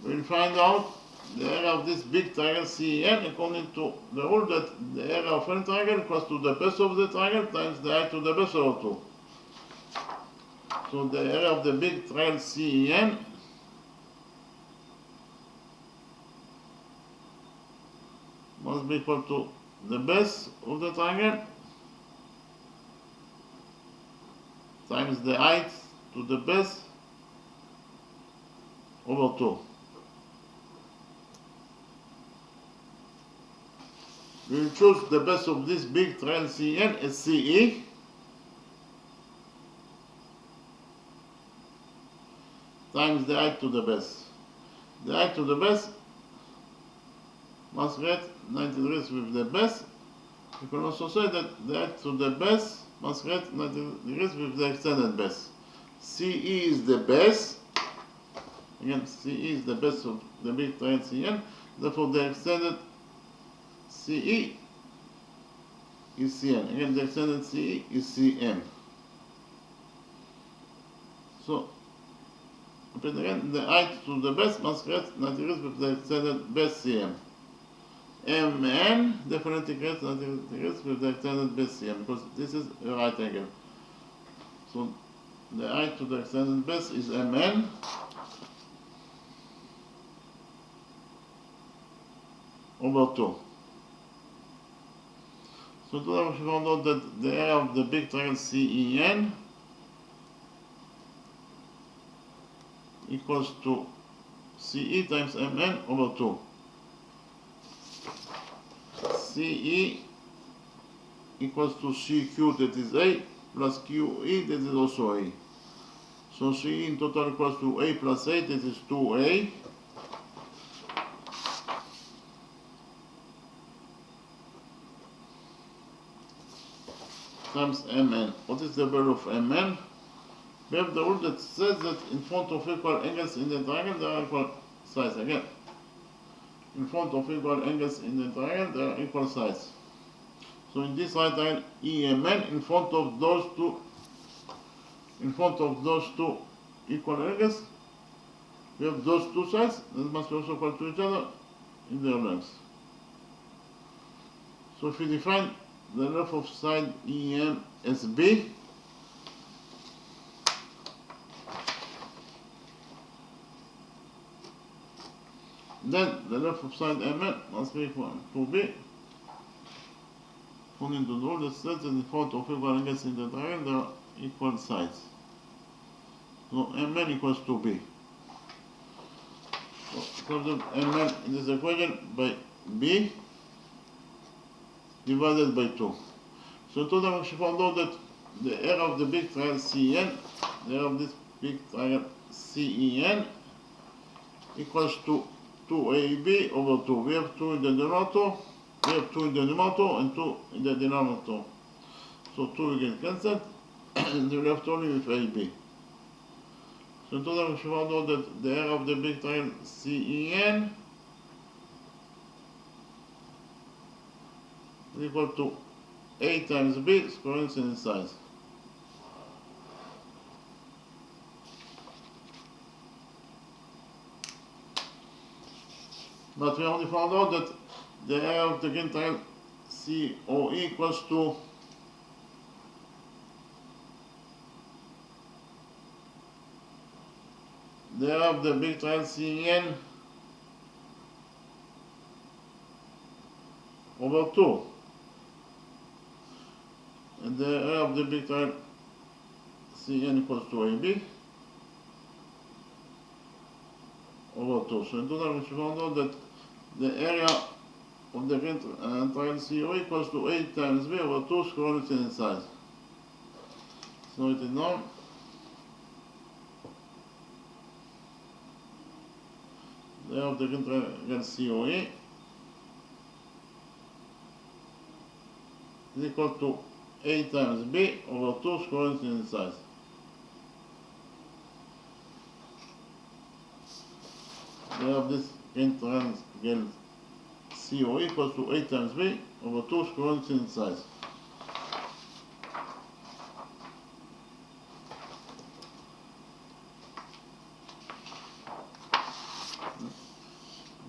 we'll find out the area of this big triangle CEN according to the rule that the area of any triangle equals to the base of the triangle times the height to the base over 2. So the area of the big triangle CEN must be equal to the base of the triangle times the height to the base over 2. We will choose the base of this big triangle CN as CE. Times the height to the base. The height to the base must get 90 degrees with the base, You can also say that the height to the base must create 90 degrees with the extended base. CE is the base. Again, CE is the base of the big triangle CN. Therefore, the extended CE is CN. Again, the extended CE is CM. So, repeat again, the height to the base must create 90 degrees with the extended base CM. MN definitely creates 90 degrees with the extended base CM because this is a right angle. So, the height to the extended base is MN. Over 2. So today we found out that the area of the big triangle CEN equals to CE times MN over 2. CE equals to CQ, that is A, plus QE, that is also A. So CE in total equals to A plus A, that is 2A. Times Mn. What is the value of Mn? We have the rule that says that in front of equal angles in the triangle there are equal sides. Again, in front of equal angles in the triangle there are equal sides. So in this right triangle EMN, in front of those two equal angles, we have those two sides that must be also equal to each other in their lengths. So if we define the length of side EM as B, then the length of side MN must be equal to B, according to the rule that says that in front of equal angles in the triangle there are equal sides. So MN equals to B. So substitute MN in this equation by B divided by 2. So today we found out that the area of the big triangle CN, the area of this big triangle CEN equals to 2AB over 2. We have 2 in the numerator, and 2 in the denominator. So 2 will get cancelled, and we left only with AB. So today we found out that the area of the big triangle CEN is equal to A times B square units in size. But we only found out that the area of the green triangle COE equals to the area of the big triangle CN over 2. And the area of the big triangle CN equals to AB over 2. So in total we found out that the area of the green triangle COE equals to A times B over 2 square units in size. So it is now the area of the green triangle COE is equal to A times B over 2 square units in size. We have this green triangle COE equals to A times B over 2 square units in size.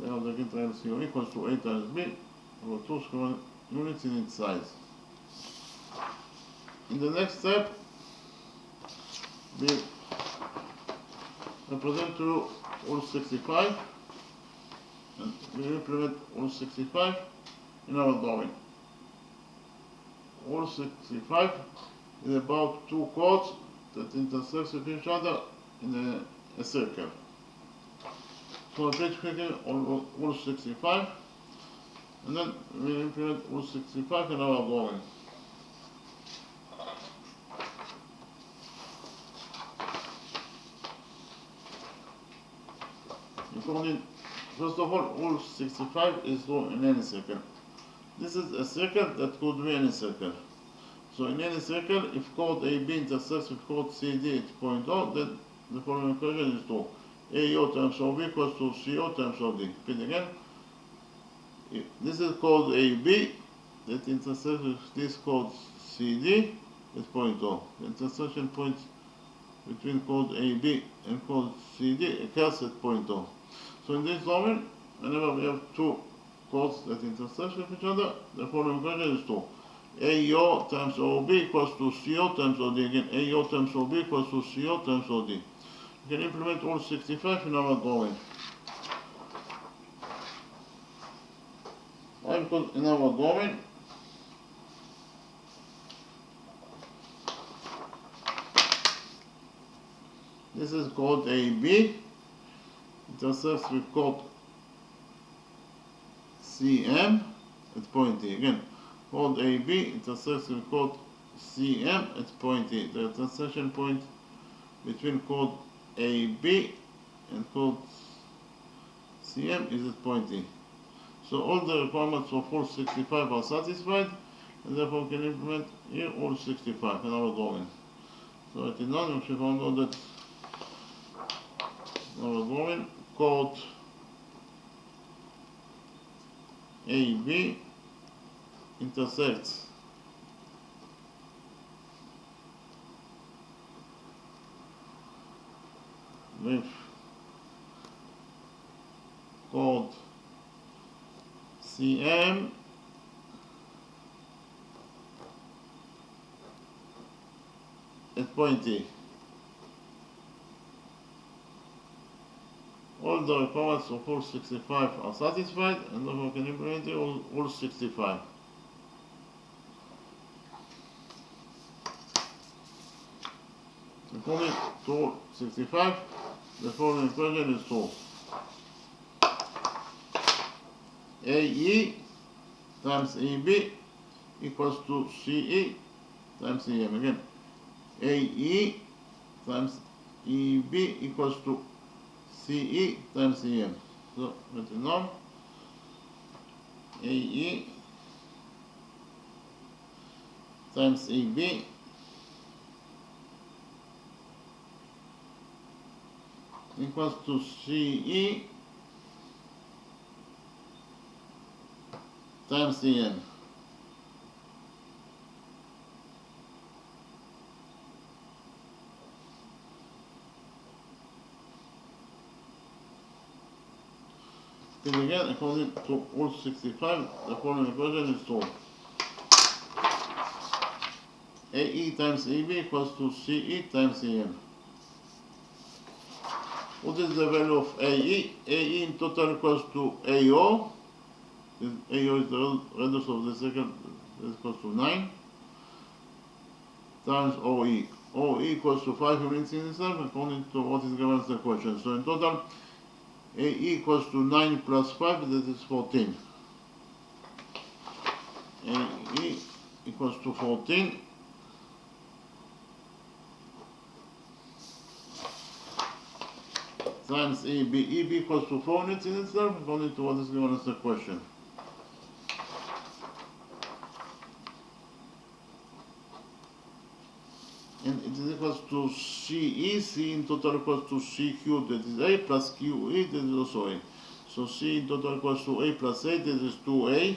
We have the green triangle COE equals to A times B over 2 square units in its size. In the next step, we represent to Rule 65, and we implement Rule 65 in our drawing. Rule 65 is about two chords that intersect with each other in a circle. So let's click on Rule 65, and then we implement Rule 65 in our drawing. First of all, Rule 65 is drawn in any circle. This is a circle that could be any circle. So in any circle, if chord AB intersects with chord CD at point O, then the following equation is true. AO times OB equals to CO times OD. Repeat again. If this is chord AB that intersects with this chord CD at point O. The intersection point between chord AB and chord CD occurs at point O. So in this domain, whenever we have two chords that intersect with each other, the following equation is true. AO times OB equals to CO times OD. Again, AO times OB equals to CO times OD. We can implement all 65 in our drawing. Why? Because in our drawing, this is chord AB, intersects with chord CM at point E. Again, chord AB intersects with chord CM at point E. The intersection point between chord AB and chord CM is at point E. So all the requirements for all 65 are satisfied, and therefore we can implement here all 65 in our drawing. So it is done. We found out that our drawing chord AB intersects with chord CM at point E. All the requirements of all 65 are satisfied, and therefore we can implement all 65. According to all 65, the following equation is true. AE times EB equals to CE times EM. Again, AE times EB equals to CE times EM. So, let it know. AE times EB equals to CE times EM. And again, according to all 65, the following equation is true. AE times EB equals to CE times EM. What is the value of AE? AE in total equals to AO. AO is the radius of the circle, that is equals to 9, times OE. OE equals to 5 units in itself, according to what is given as the question. So in total, AE equals to 9 plus 5, that is 14. AE equals to 14. Times EB. EB equals to 4 units in itself, according to what is given as the question. And it is equals to CE. C in total equals to CQ, that is A, plus QE, that is also A. So C in total equals to A plus A, that is 2A.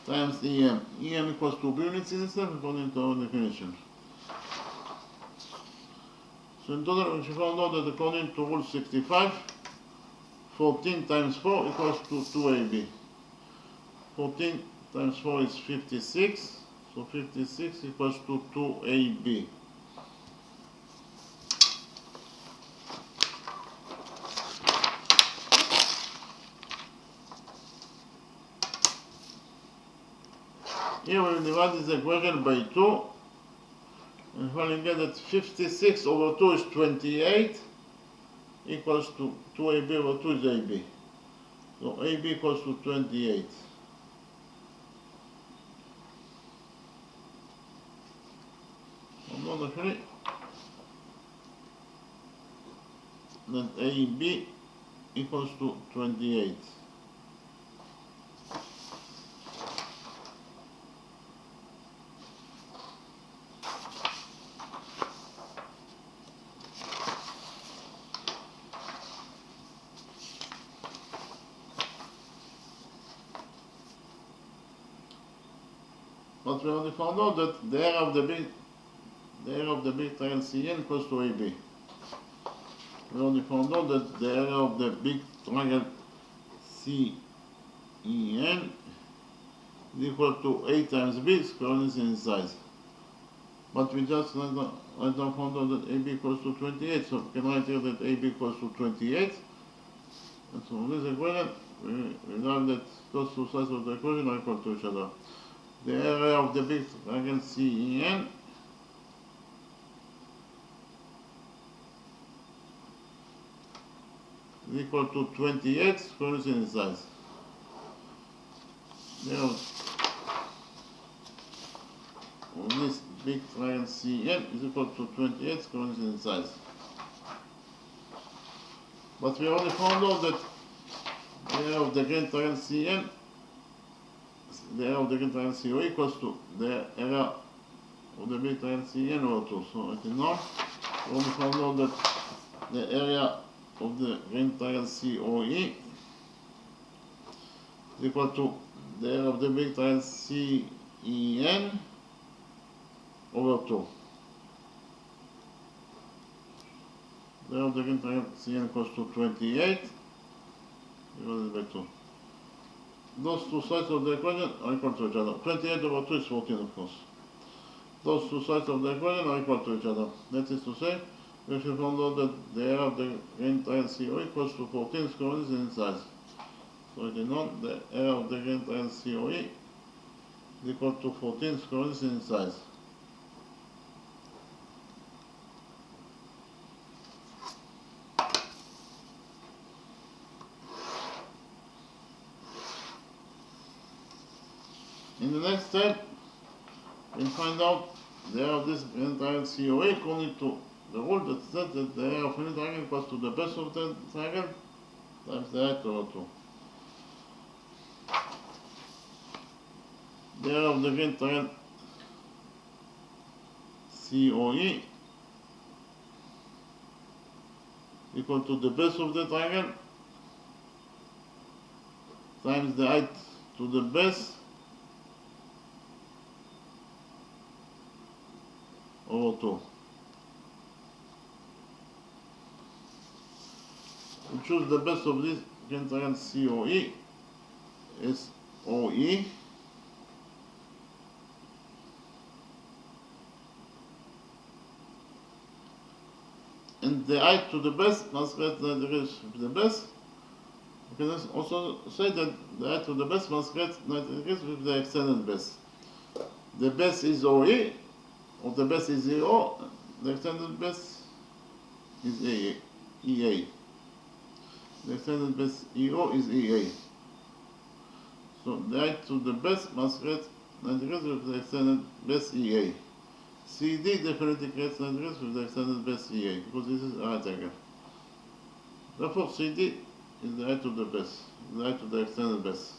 Times EM. EM equals to B units in itself, according to our definition. So in total, we found out that according to rule 65, 14 times 4 equals to 2AB. 14 times 4 is 56, so 56 equals to 2AB. Here we will divide this equation by 2, and finally get that 56 over 2 is 28, equals to 2AB over 2 is AB. So AB equals to 28. Actually, that AB equals to 28. But we already found out that the area of the big triangle CN equals to AB. We already found out that the area of the big triangle CEN is equal to A times B squared in size. But we just right now found out that AB equals to 28, so we can write here that AB equals to 28. And so in this equation, we know that those two sides of the equation are equal to each other. The area of the big triangle CEN is equal to 28 squared in size. Now, this big triangle CN is equal to 28 squared in size. But we already found out that the area of the grand triangle CN, the area of the grand triangle CO equals to the area of the big triangle CN over 2. So until now, we already found out that the area of the grand triangle COE is equal to the area of the big triangle CEN over 2. The area of the grand triangle CN equals to 28 divided by 2. Those two sides of the equation are equal to each other. 28 over 2 is 14, of course. Those two sides of the equation are equal to each other. That is to say, we should find out that the area of the grand triangle CO equals to 14 squared in size. So it is known the area of the grand triangle COE is equal to 14 squared in size. In the next step, we'll find out the area of this grand triangle COA according to the rule that says that the area of any triangle equals to the base of the triangle times the height over 2. The area of the grand triangle COE equal to the base of the triangle times the height to the base over 2. We choose the base of this grand triangle COE as OE. And the height to the base must get 90 degrees with the base. We can also say that the height to the base must get 90 degrees with the extended base. The base is OE, or the base is EO, the extended base is EA. The extended base EO is EA. So the height to the base must get 90 degrees with the extended base EA. CD definitely creates 90 degrees with the extended base EA, because this is a right angle. Therefore, CD is the height of the base, the height of the extended base,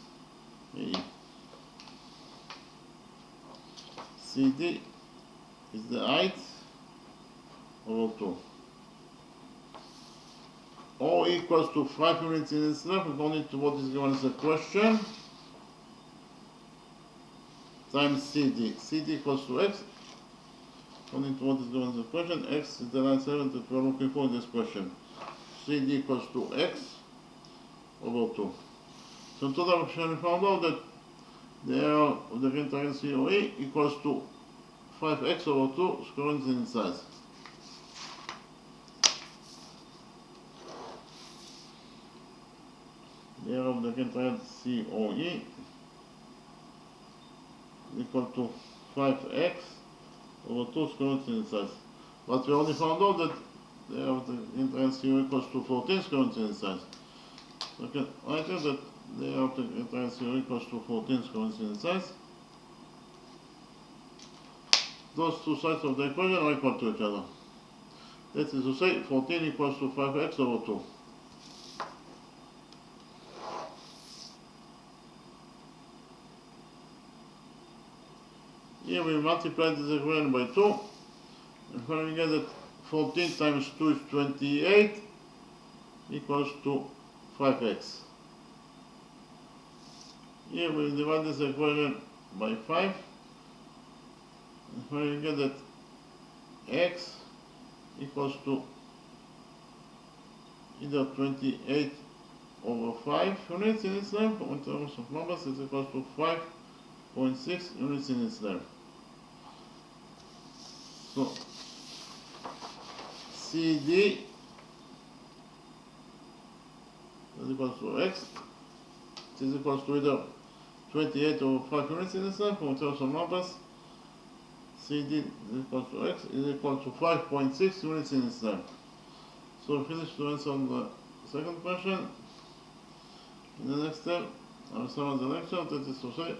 AE. CD is the height over 2. O equals to 5 units in itself according to what is given as a question, times CD. CD equals to X according to what is given as a question. X is the line segment that we are looking for in this question. CD equals to X over 2. So in total we found out that the area of the grand triangle COE equals to 5x over 2 squared in size. The area of the grand triangle COE equal to 5x over 2 squared in size. But we only found out that the area of the grand triangle COE equals to 14 squared in size. So I can write here that the area of the grand triangle COE equals to 14 squared in size. Those two sides of the equation are equal to each other. That is to say 14 equals to 5x over 2. Here we multiply this equation by 2, and finally we get that 14 times 2 is 28 equals to 5x. Here we divide this equation by 5, and finally we get that x equals to either 28 over 5 units in its length, or in terms of numbers is equals to 5.6 units in its length. So CD is equals to x, it is equals to either 28 over 5 units in its length, or in terms of numbers, CD is equals to x is equal to 5.6 units in its length. So we finish to answer on the second question. In the next step, I will start the lecture, that is to say,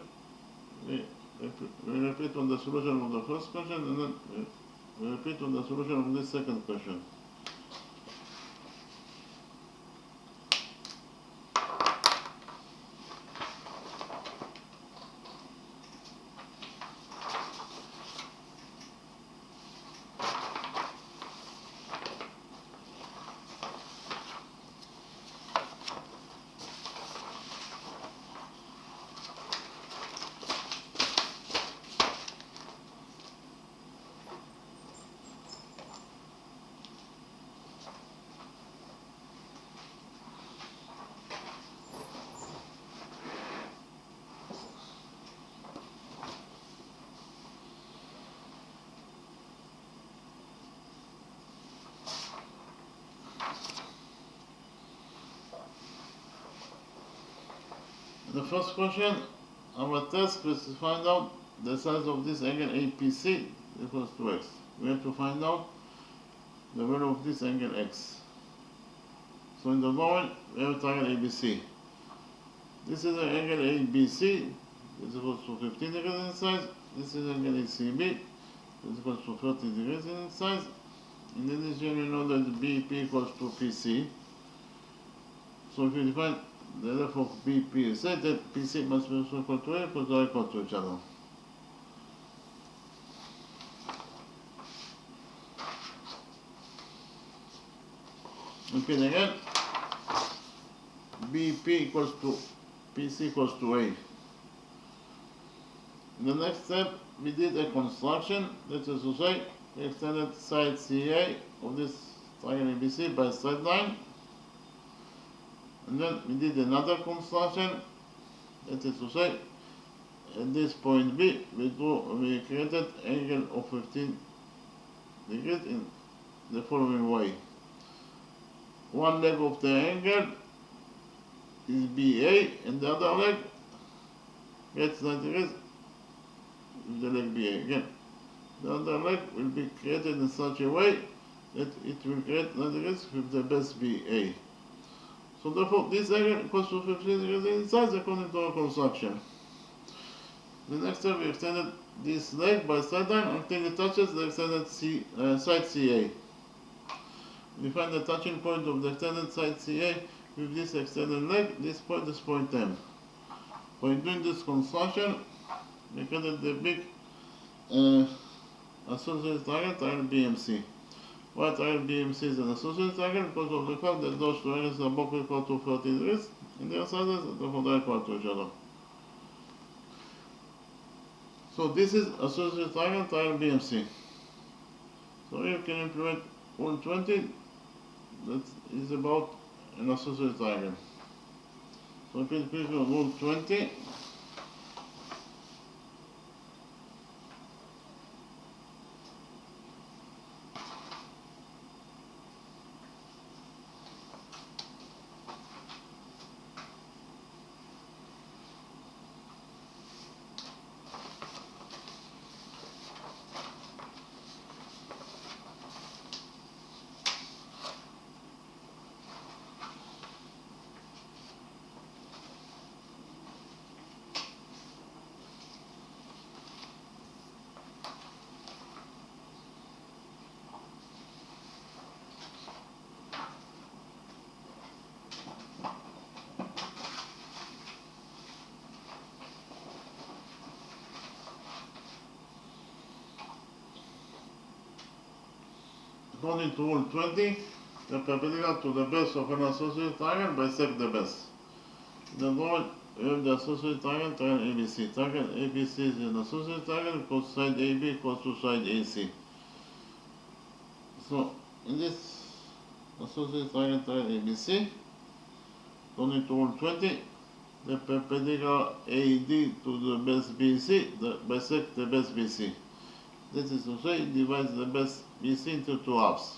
we repeat on the solution of the first question, and then we repeat on the solution of this second question. The first question, our task is to find out the size of this angle APC equals to x. We have to find out the value of this angle x. So in the moment, we have a triangle ABC. This is an angle ABC, is equals to 15 degrees in size. This is angle ACB, is equals to 30 degrees in size. In addition, we know that BP equals to PC. So if we define the length of BP is said that PC must be also equal to A because they are equal to each other. Repeat again. BP equals to PC equals to A. In the next step, we did a construction, that is to say, we extended side CA of this triangle ABC by a straight line. And then we did another construction, that is to say, at this point B, we created angle of 15 degrees in the following way. One leg of the angle is BA, and the other leg gets 90 degrees with the leg BA. Again, the other leg will be created in such a way that it will create 90 degrees with the base BA. So therefore, this angle equals to 15 degrees in size according to our construction. The next step, we extended this leg by straight line until it touches the extended side CA. We find the touching point of the extended side CA with this extended leg. This point is point M. By doing this construction, we created the big associated triangle BMC. Why triangle BMC is an associated triangle? Because of the fact that those two angles are both equal to 30 degrees in their sizes, therefore they are equal to each other. So this is associated triangle BMC. So here you can implement Rule 20, that is about an associated triangle. So repeat Rule 20. According to Rule 20, the perpendicular to the base of an associated triangle bisect the base. The drawing, we have the associated triangle, triangle ABC. Triangle ABC is an associated triangle because side AB equals to side AC. So, in this associated triangle, triangle ABC, according to Rule 20, the perpendicular AD to the base BC bisect the base BC. That is to say, it divides the base BC into two halves.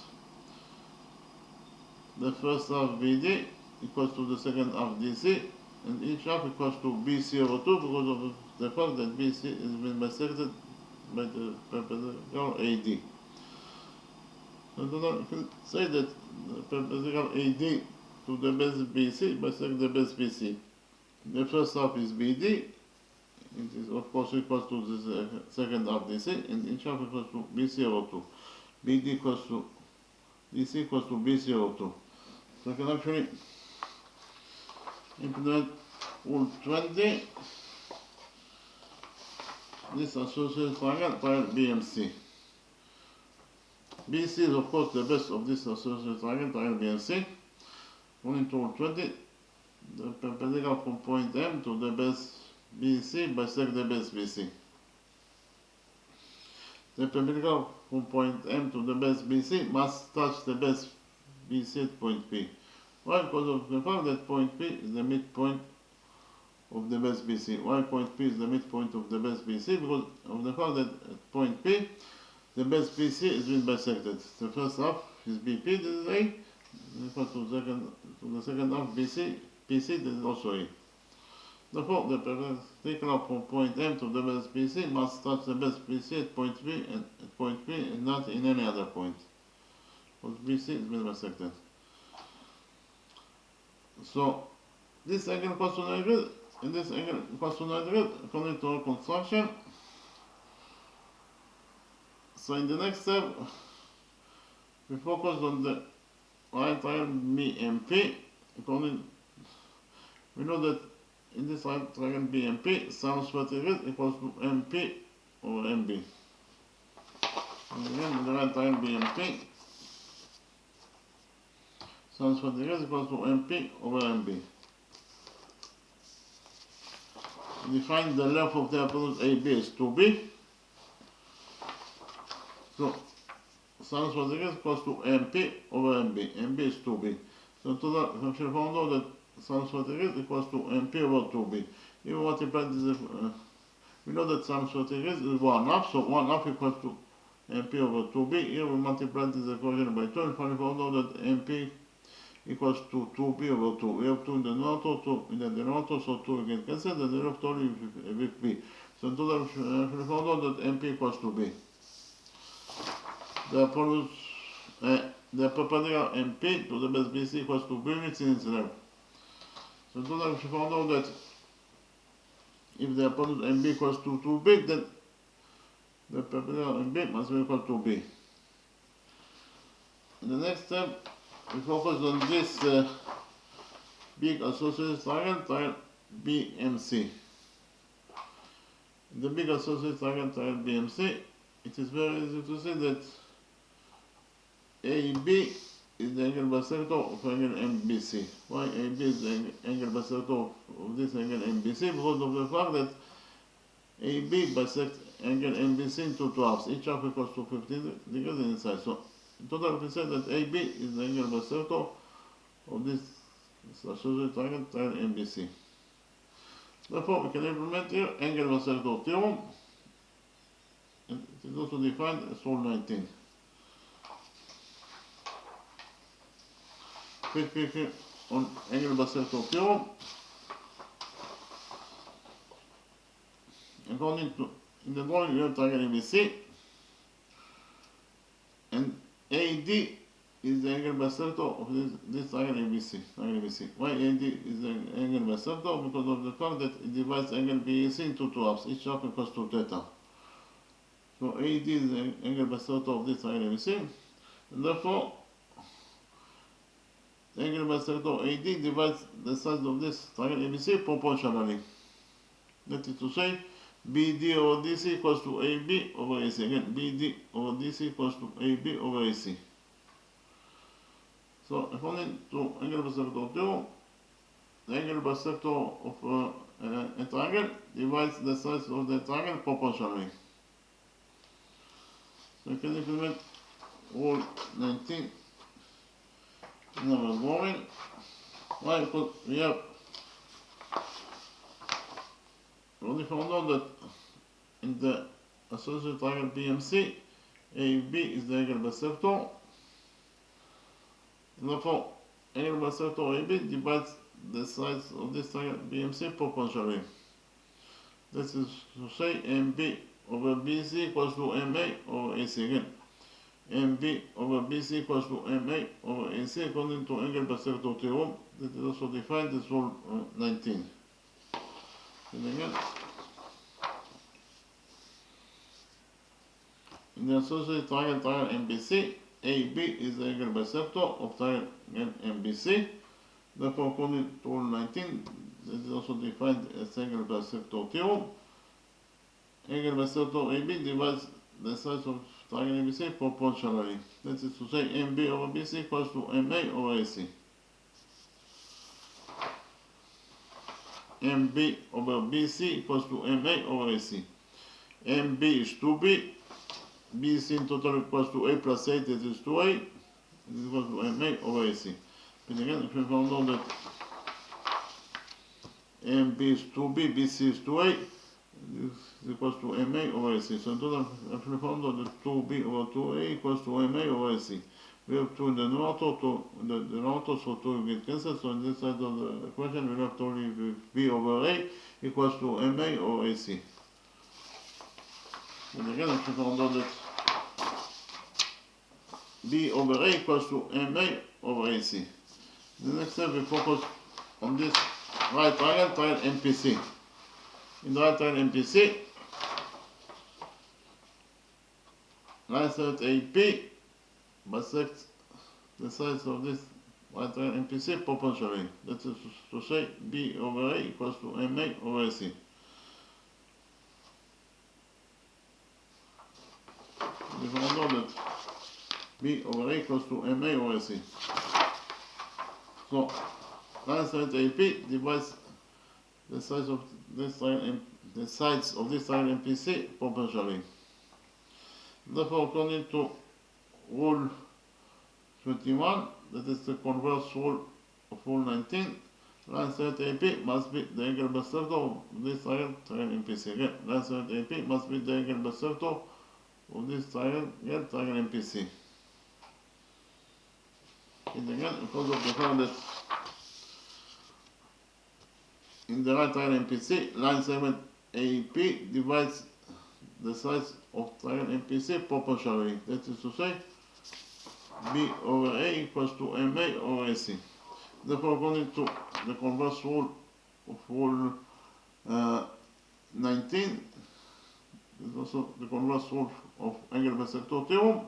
The first half BD equals to the second half DC, and each half equals to BC over 2 because of the fact that BC has been bisected by the perpendicular AD. So you can say that the perpendicular AD to the base BC bisects the base BC. The first half is BD, it is of course equals to the second half DC, and each half equals to BC over 2. BD equals to DC equals to BC over 2. So I can actually implement Rule 20, this associated triangle, triangle BMC. BC is of course the base of this associated triangle, triangle BMC. According to Rule 20, the perpendicular from point M to the base BC bisect the base BC. The perpendicular from point M to the base BC must touch the base BC at point P. Why? Because of the fact that point P is the midpoint of the base BC. Why point P is the midpoint of the base BC? Because of the fact that at point P, the base BC has been bisected. The first half is BP, this is A, equal to the second half BC, PC, this is also A. Therefore, the perpendicular from point M to the base BC must touch the base BC at point P and not in any other point. Because BC has been bisected. So, this angle equals to 90 degrees, and this angle equals to 90 degrees according to our construction. So, in the next step, we focus on the right triangle BMP. We know that in this right triangle BMP, sin 30 degrees equals to MP over MB. And again, in the right triangle BMP, sin 30 degrees equals to MP over MB. We define the length of the hypotenuse AB as 2B. So, sin 30 degrees equals to MP over MB. MB is 2B. So, to that, we should find out that sin 30 degrees equals to MP over 2B. If we multiply this, we know that sin 30 degrees is 1 half, so 1 half equals to MP over 2B. Here we multiply this equation by 2 and finally found out that MP equals to 2B over 2. We have 2 in the numerator, 2 in the denominator, so 2 again cancel, the denominator with B. So in total, we found out that MP equals to B. The perpendicular MP to the base BC equals to B with its length. So in total, we found out that if the hypotenuse MB equals to 2B, then the perpendicular MB must be equal to B. In the next step, we focus on this big associated triangle, triangle BMC. The big associated triangle, triangle BMC, it is very easy to see that AB is the angle bisector of angle MBC. Why AB is the angle bisector of this angle MBC? Because of the fact that AB bisects angle MBC into two halves. Each half equals to 15 degrees inside. So in total, we can say that AB is the angle bisector of this associated triangle, triangle MBC. Therefore, we can implement here angle bisector theorem, and it is also defined as Rule 19. Quick on angle bisector theorem. According to, in the drawing, we have triangle ABC, and AD is the angle bisector of this triangle ABC. Why AD is the angle bisector? Because of the fact that it divides angle BAC into two halves, each half equals to theta. So AD is the angle bisector of this triangle ABC, and therefore the angle bisector AD divides the sides of this triangle ABC proportionally. That is to say, BD over DC equals to AB over AC. Again, BD over DC equals to AB over AC. So according to angle bisector theorem, the angle bisector of a triangle divides the sides of the triangle proportionally. So you can implement rule 19 in our drawing. Why? Because we have already found out that in the associated triangle BMC, AB is the angle bisector. Therefore, angle bisector AB divides the sides of this triangle BMC proportionally. This is to say MB over BC equals to MA over AC again. MB over BC equals to MA over AC according to angle bisector theorem. That is also defined as rule 19. And again, in the associated triangle MBC, AB is the angle bisector of triangle MBC. Therefore, according to rule 19, this is also defined as angle bisector theorem. Angle bisector AB divides the sides of triangle ABC proportionally. That is to say, MB over BC equals to MA over AC. MB over BC equals to MA over AC. MB is 2B. BC in total equals to A plus 8, that is 2A. It is equal to MA over AC. But again, if we found out that MB is 2B, BC is 2A, this is equals to MA over AC. So in total, if we found out that 2B over 2A equals to MA over AC. We have 2 in the numerator, 2 in the denominator, so 2 will get cancelled. So on this side of the equation, we have to leave B over A equals to MA over AC. And again, if we found out that B over A equals to MA over AC. The next step, we focus on this right triangle MPC. In the right triangle MPC, line segment AP bisects the sides of this right triangle MPC proportionally. That is to say, B over A equals to MA over AC. We found out that B over A equals to MA over AC. So, line segment AP divides the sides of this triangle MPC proportionally. Therefore, according to rule 21, that is the converse rule of rule 19, line segment AP must be the angle bisector of this triangle MPC. Again, line segment AP must be the angle bisector of this triangle MPC. And again, because of the fact that in the right triangle MPC, line segment AP divides the sides of triangle MPC proportionally. That is to say, B over A equals to MA over AC. Therefore, according to the converse rule of rule 19, is also the converse rule of angle bisector theorem.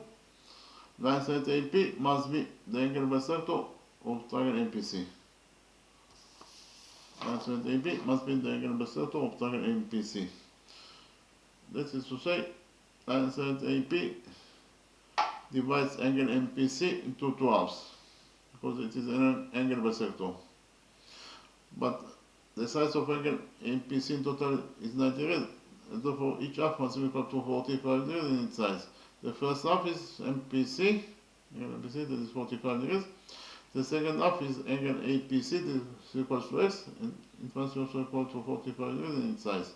Line segment AP must be the angle bisector of triangle MPC. Line segment AP must be the angle bisector of triangle MPC. That is to say, line segment AP divides angle MPC into 2 halves because it is an angle bisector. But the size of angle MPC in total is 90 degrees, and therefore each half must be equal to 45 degrees in its size. The first half is MPC, angle MPC, that is 45 degrees. The second half is angle APC, that is equal to X, and it must be also equal to 45 degrees in its size.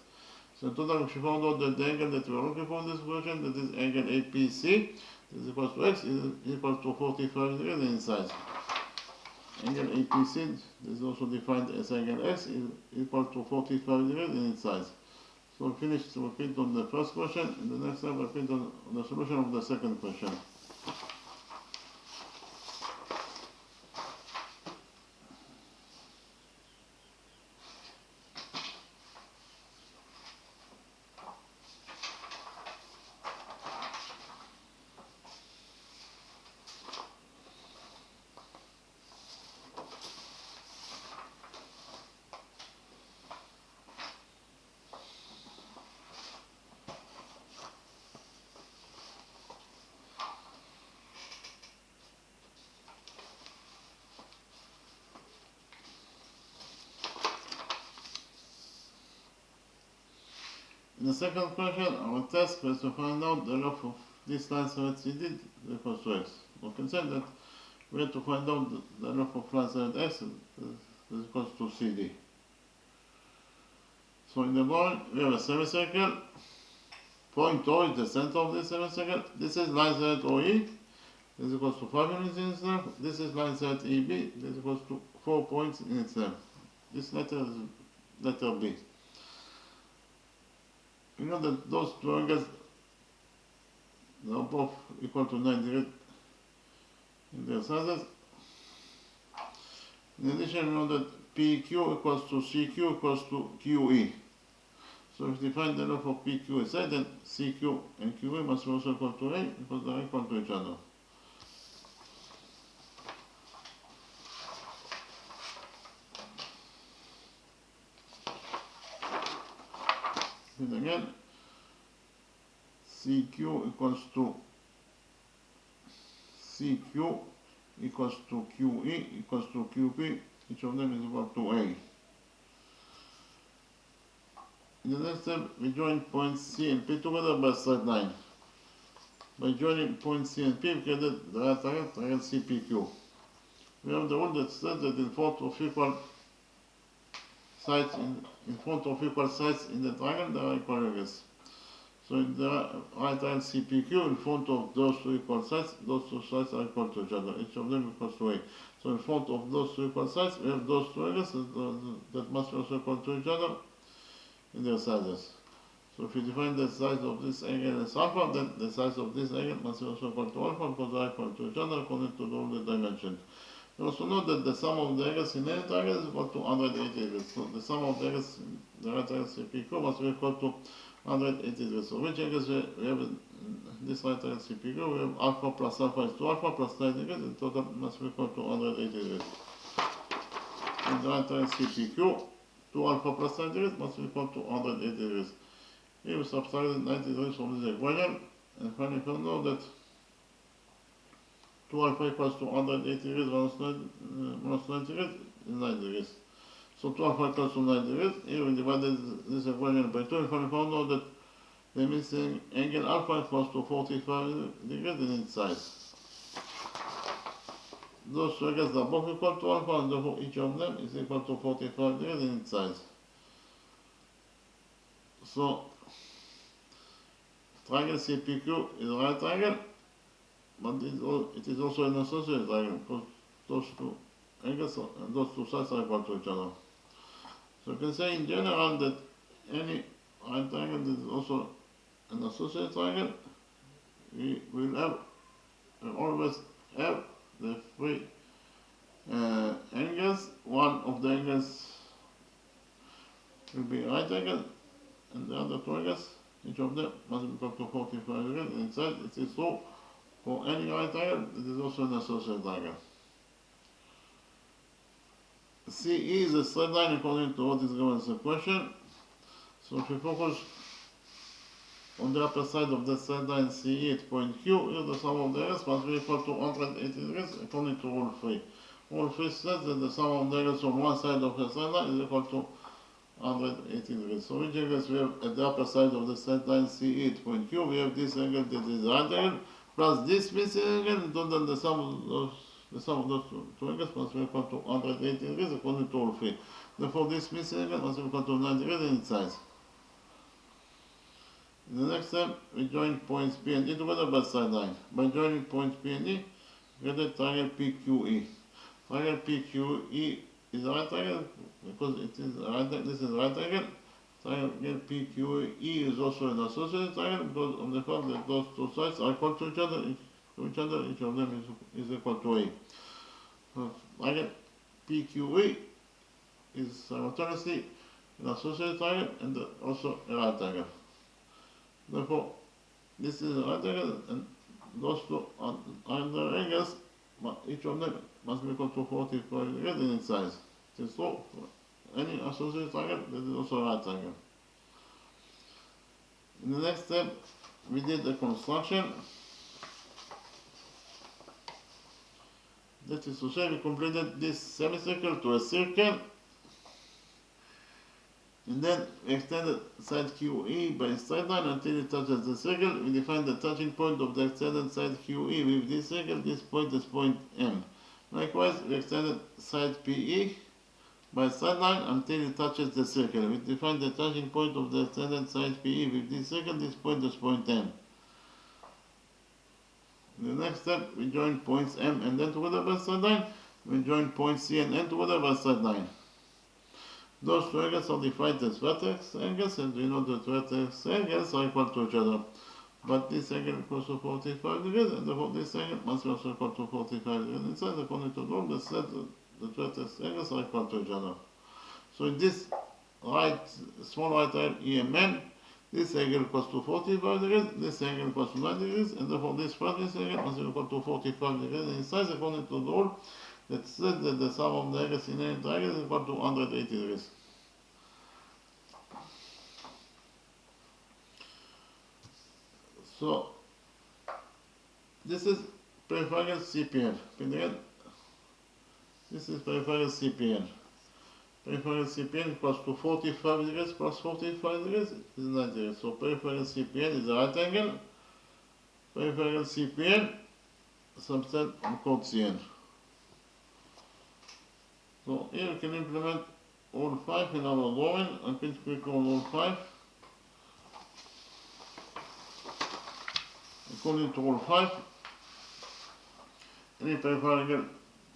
So in total, we found out that the angle that we are looking for in this equation, that is angle APC, that is equal to X, is equal to 45 degrees in its size. Angle APC is also defined as angle X, is equal to 45 degrees in its size. So we finished to repeat on the first question, and the next time we repeat on the solution of the second question. In the second question, our task was to find out the length of this line segment CD equals to x. We can say that we have to find out the length of line segment x is equals to CD. So in the drawing, we have a semicircle. Point O is the center of this semicircle. This is line segment OE. This is equals to 5 units in its length. This is line segment EB. This is equals to 4 points in its length. This letter is letter B. You know that those two angles are both equal to 90 degrees in their sizes. In addition, you know that PQ equals to CQ equals to QE. So if we find the length of PQ is A, then CQ and QE must be also equal to A because they are equal to each other. And again, CQ equals to CQ equals to QE equals to QP. Each of them is equal to A. In the next step, we join points C and P together by straight line. By joining points C and P, we get the right triangle CPQ. We have the rule that says that in front of equal sides in the triangle, there are equal angles. So in the right triangle CPQ, in front of those two equal sides, those two sides are equal to each other. Each of them equals to A. So in front of those two equal sides, we have those two angles that must be also equal to each other in their sizes. So if you define the size of this angle as alpha, then the size of this angle must be also equal to alpha because they are equal to each other according to the rule that I mentioned. You also know that the sum of the angles in any triangle is equal to 180 degrees. So the sum of the angles in the right triangle CPQ must be equal to 180 degrees. So which angles we have in this right triangle CPQ? We have alpha plus alpha is 2 alpha plus 9 degrees. In total must be equal to 180 degrees. In the right triangle CPQ, 2 alpha plus 9 degrees must be equal to 180 degrees. Here we subtracted 90 degrees from this equation, and finally we know that 2 alpha equals to 180 degrees minus 90 degrees is 9 degrees. So 2 alpha equals to 9 degrees. Here we divided this equation by 2, and finally found out that the missing angle alpha equals to 45 degrees in its size. Those two angles are both equal to alpha, and therefore each of them is equal to 45 degrees in its size. So triangle CPQ is a right triangle, but it is also an associated triangle because those two angles and those two sides are equal to each other. So you can say in general that any right triangle is also an associated triangle. We will always have the three angles. One of the angles will be a right angle, and the other two angles, each of them must be equal to 45 degrees inside. It is true for any right angle. It is also an associated triangle. CE is a straight line according to what is given as a question. So if we focus on the upper side of the straight line CE at point Q, here the sum of the angles must be equal to 180 degrees according to rule 3. Rule 3 says that the sum of the angles on one side of the straight line is equal to 180 degrees. So which angles we have at the upper side of the straight line CE at point Q? We have this angle that is the right angle plus this missing angle, and total the sum of those two angles must be equal to 180 degrees according to rule 3. Therefore this missing angle must be equal to 90 degrees in its size. In the next step, we join points P and E together by straight line. By joining points P and E, we get a triangle PQE. Triangle PQE is a right triangle because it is a right, this is a right triangle. Triangle PQE is also an associated triangle because of the fact that those two sides are equal to each other. Each of them is equal to A. So triangle PQE is simultaneously an associated triangle and also a right triangle. Therefore, this is a right angle, and those two other angles, each of them must be equal to 45 degrees in its size. It is true for any associated triangle, that is also a right angle. In the next step, we did a construction. That is to say, we completed this semicircle to a circle. And then we extended side QE by a straight line until it touches the circle. We define the touching point of the extended side QE with this circle. This point is point M. Likewise, we extended side PE by a straight line until it touches the circle. We define the touching point of the extended side PE with this circle. This point is point M. In the next step, we join points M and N together by a straight line. We join points C and N together by a straight line. Those two angles are defined as vertex angles, and we know that vertex angles are equal to each other. But this angle equals to 45 degrees, and therefore this angle must be also equal to 45 degrees inside. According to the rule, the set the vertex angles are equal to each other. So in this small right triangle EMN, this angle equals to 45 degrees, this angle equals to 90 degrees, and therefore this first angle must be equal to 45 degrees inside. According to the rule, that says that the sum of the angles in any triangle is equal to 180 degrees. So this is peripheral CPL. This is peripheral CPL. Peripheral CPL equals to 45 degrees plus 45 degrees is 90 degrees. So peripheral CPL is a right angle. Peripheral CPL subset on chord CN. So here we can implement all 5 in our drawing. I can click on all 5. According to all 5, any peripheral angle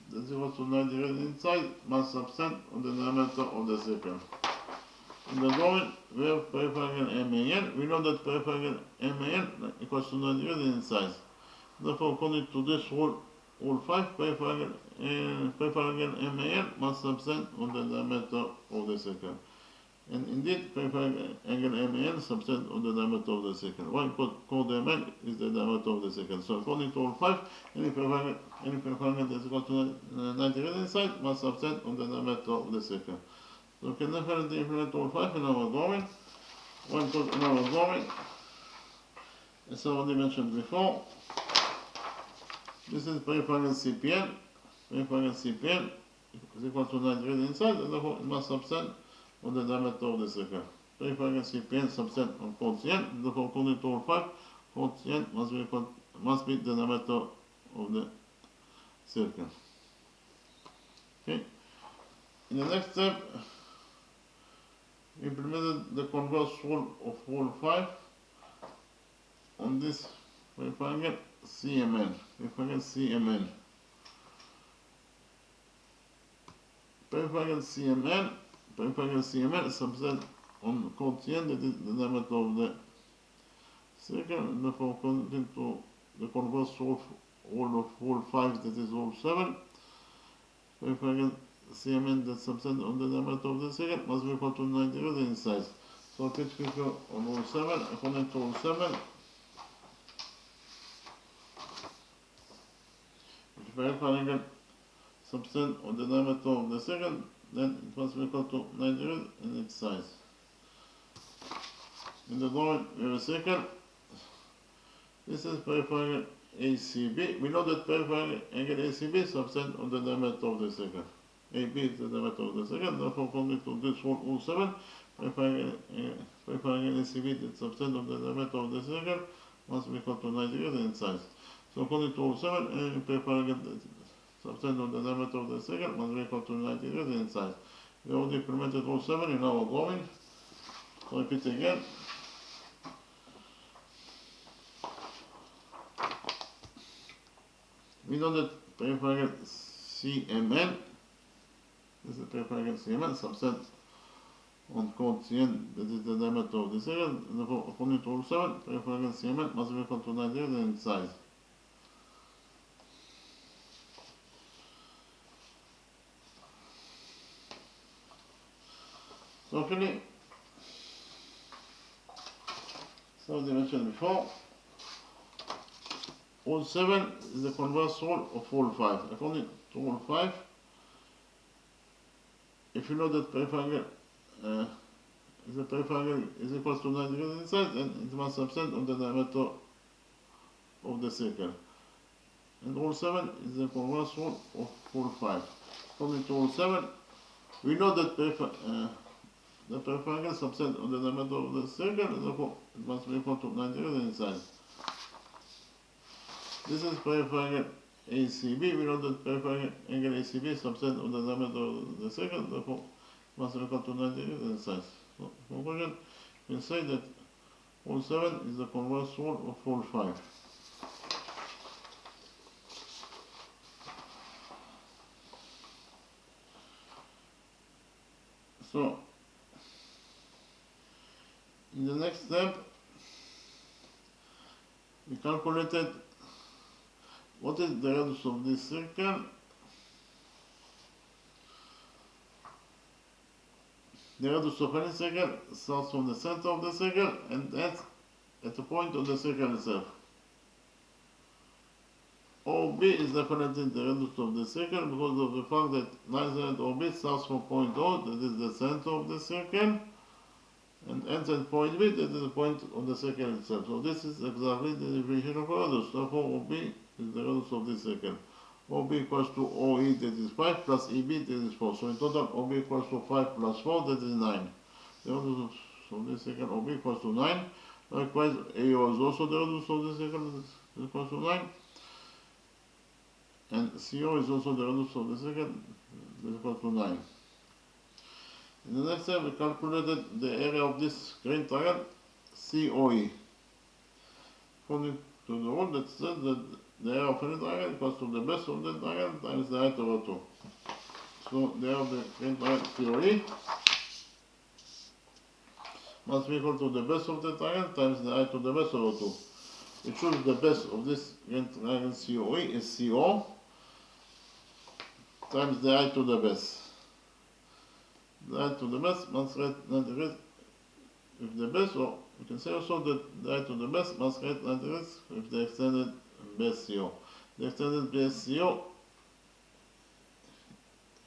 that is equal to 90 degrees inside must subtend on the diameter of the circle. In the drawing, we have peripheral angle MAN. We know that peripheral angle MAN equals to 90 degrees inside. Therefore, according to this rule, all 5 peripheral angle MAN must subtend on the diameter of the circle. And indeed, peripheral angle MAN subtend on the diameter of the circle. One chord MN is the diameter of the circle. So according to all 5, any peripheral angle that is equal to 90 degrees inside must subtend on the diameter of the circle. So we can definitely implement all 5 in our drawing. One chord in our drawing, as I already mentioned before, this is peripheral CPN. Peripheral CPN is equal to 90 degrees inside, and therefore it must subtend on the diameter of the circle. Peripheral CPN subtend on chord CN, therefore according to all 5, chord CN must be the diameter of the circle. Okay. In the next step, we implemented the converse rule of rule 5 on this peripheral angle CMN. Peripheral CMN. Peripheral CMN. Peripheral CMN subset on chord CN, that is the diameter of the circle, and therefore according to the converse rule of rule 5, that is rule 7, peripheral CMN that subtend on the diameter of the circle must be equal to 90 degrees in size. So let's click on rule 7. According to rule 7, if peripheral angle subtend on the diameter of the circle, then it must be equal to 90 degrees in its size. In the drawing, we have a circle. This is peripheral ACB. We know that peripheral angle ACB subtend on the diameter of the circle. AB is the diameter of the circle. Therefore, according to this rule 7, peripheral angle ACB that subtend on the diameter of the circle must be equal to 90 degrees in size. So according to rule 7, any peripheral angle subtend on the diameter of the circle must be equal to 90 degrees in size. We already implemented rule 7 in our drawing. So repeat again. We know that peripheral angle CMN, this is peripheral angle CMN, subset on chord CN, that is the diameter of the circle. Therefore, according to rule 7, peripheral angle CMN must be equal to 90 degrees in size. So finally, so as I mentioned before, rule 7 is the converse rule of rule 5. According to rule 5, if you know that peripheral angle is equal to 90 degrees inside, then it must subtend on the diameter of the circle. And rule 7 is the converse rule of rule 5. According to rule 7, we know that the peripheral angle subset of the diameter of the circle, and therefore it must be equal to 90 degrees inside. This is peripheral angle ACB. We know that peripheral angle ACB is subset of the diameter of the circle, therefore it must be equal to 90 degrees inside. So, conclusion, we can say that rule 7 is the converse rule of rule 5. So, in the next step, we calculated what is the radius of this circle. The radius of any circle starts from the center of the circle and ends at the point of the circle itself. OB is definitely the radius of the circle because of the fact that line segment OB starts from point O, that is the center of the circle, and ends at point B, that is the point of the circle itself. So this is exactly the definition of a radius. Therefore, OB is the radius of this circle. OB equals to OE, that is 5, plus EB, that is 4. So in total, OB equals to 5 plus 4, that is 9. The radius of this circle, OB equals to 9. Likewise, AO is also the radius of this circle, that is equals to 9. And CO is also the radius of the circle, that is equal to 9. In the next step, we calculated the area of this green triangle, COE. According to the rule that says that the area of any triangle equals to the base of the triangle times the height over 2. So the area of the green triangle, COE, must be equal to the base of the triangle times the height of the base over 2. We choose the base of this green triangle, COE, is CO, times the height of the base. The height of the base must create 90 degrees with the base, or we can say also that the height of the base must create 90 degrees with the extended base CO. The extended base CO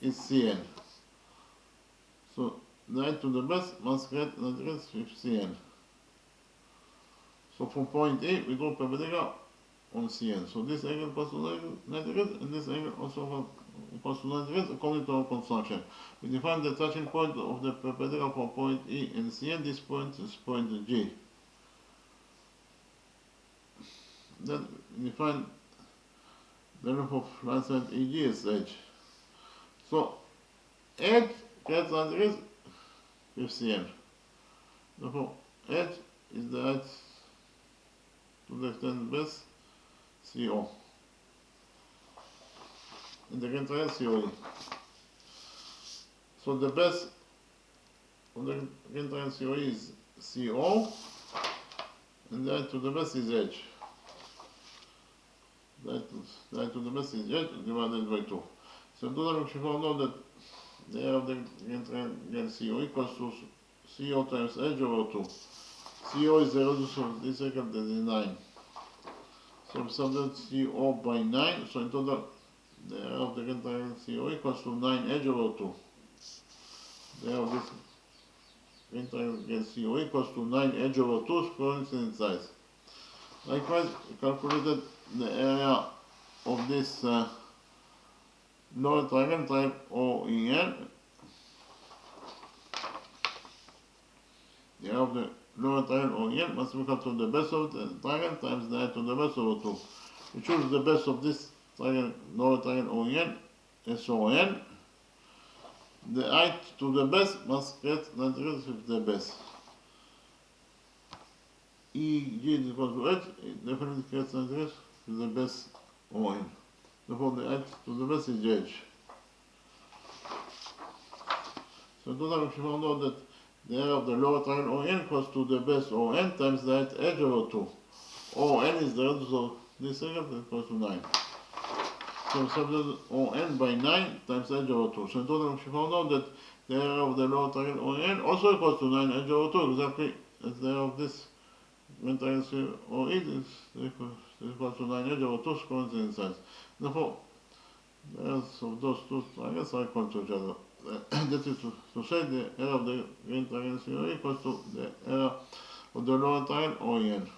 is CN. So the height of the base must create 90 degrees with CN. So from point A, we draw perpendicular on CN. So this angle equals to 90 degrees, and this angle also equals to 90 degrees according to our construction. We define the touching point of the perpendicular from point E and CN. This point is point G. Then we define the length of line segment EG as H. So H creates 90 degrees with CN. Therefore, H is the height to the extended base CO. In the green triangle, COE. So the base of the green triangle COE is CO, and the height to the base is H. The height to the base is H divided by 2. So in total, we found out that the area of the green triangle CO equals to CO times H over 2. CO is the radius of this circle, that is 9. So we substitute CO by 9, so in total, the area of the green triangle CO equals to 9H over 2. The area of this green triangle CO equals to 9H over 2 square inches in size. Likewise, we calculated the area of this lower triangle type OEN. The area of the lower triangle OEN must be equal to the base of the triangle times the height of the base over 2. We choose the base of this triangle, lower triangle OEN, SON. The height to the base must create 90 degrees with the base. EG is equal to H, it definitely creates 90 degrees with the base ON. Therefore, the height to the base is H. So in total, we found out that the area of the lower triangle ON equals to the base ON times the height H over 2. ON is the radius of this circle, that equals to 9. So we substitute ON by 9 times H over 2. So in total, we found out that the area of the lower triangle ON also equals to 9 H over 2, exactly as the area of this green triangle OE is equal to 9 H over 2 square inches in size. Therefore, the areas of those two triangles are equal to each other. That is to say the area of the green triangle COE equals to the area of the lower triangle OEN.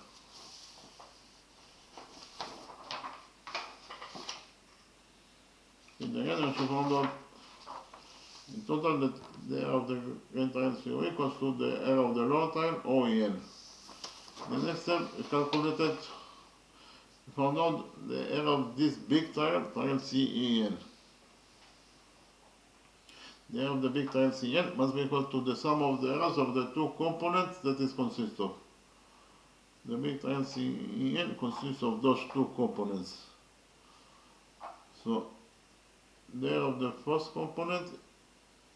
And again, we found out In total, the area of the green triangle COE equals to the area of the lower triangle OEN. The next step, we calculated, we found out the area of this big triangle CEN. The area of the big triangle CEN must be equal to the sum of the areas of the two components that it consists of. The big triangle CEN consists of those two components. So, the area of the first component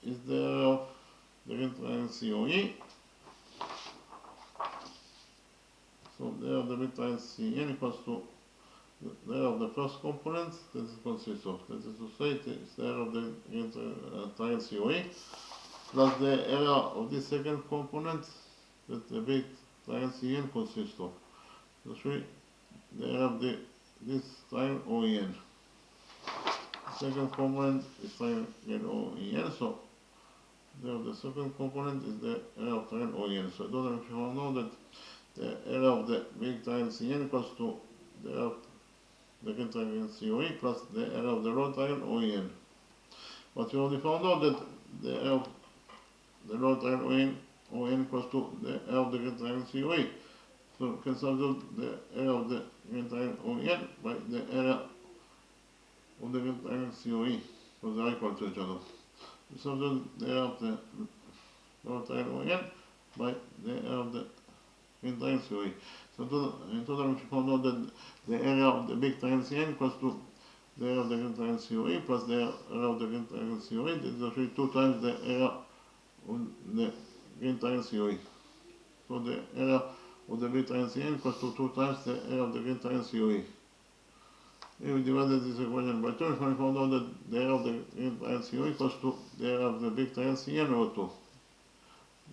is the area of the green triangle COE. So the area of the big triangle CN equals to the area of the first component that it consists of. That is to say, it's the area of the green triangle COE plus the area of the second component that the big triangle CN consists of. So the area of this triangle OEN. The second component is triangle OEN, so the second component is the area of triangle OEN. So if you know that the area of the big triangle CN equals to the area of the green triangle COE plus the area of the lower triangle OEN. But we already found out that the area of the lower triangle OEN equals to the area of the green triangle COE. So we can substitute the area of the green triangle OEN by the area of the green triangle COE, because they are equal to each other. We substitute the area of the lower triangle OEN by the area of the green triangle COE. So in total we found out that the area of the big triangle CN equals to the area of the green triangle COE plus the area of the green triangle COE. This is actually 2 times the area of the green triangle COE. So the area of the big triangle CN equals to 2 times the area of the green triangle COE. If we divided this equation by 2, we found out that the area of the green triangle COE equals to the area of the big triangle CN over 2.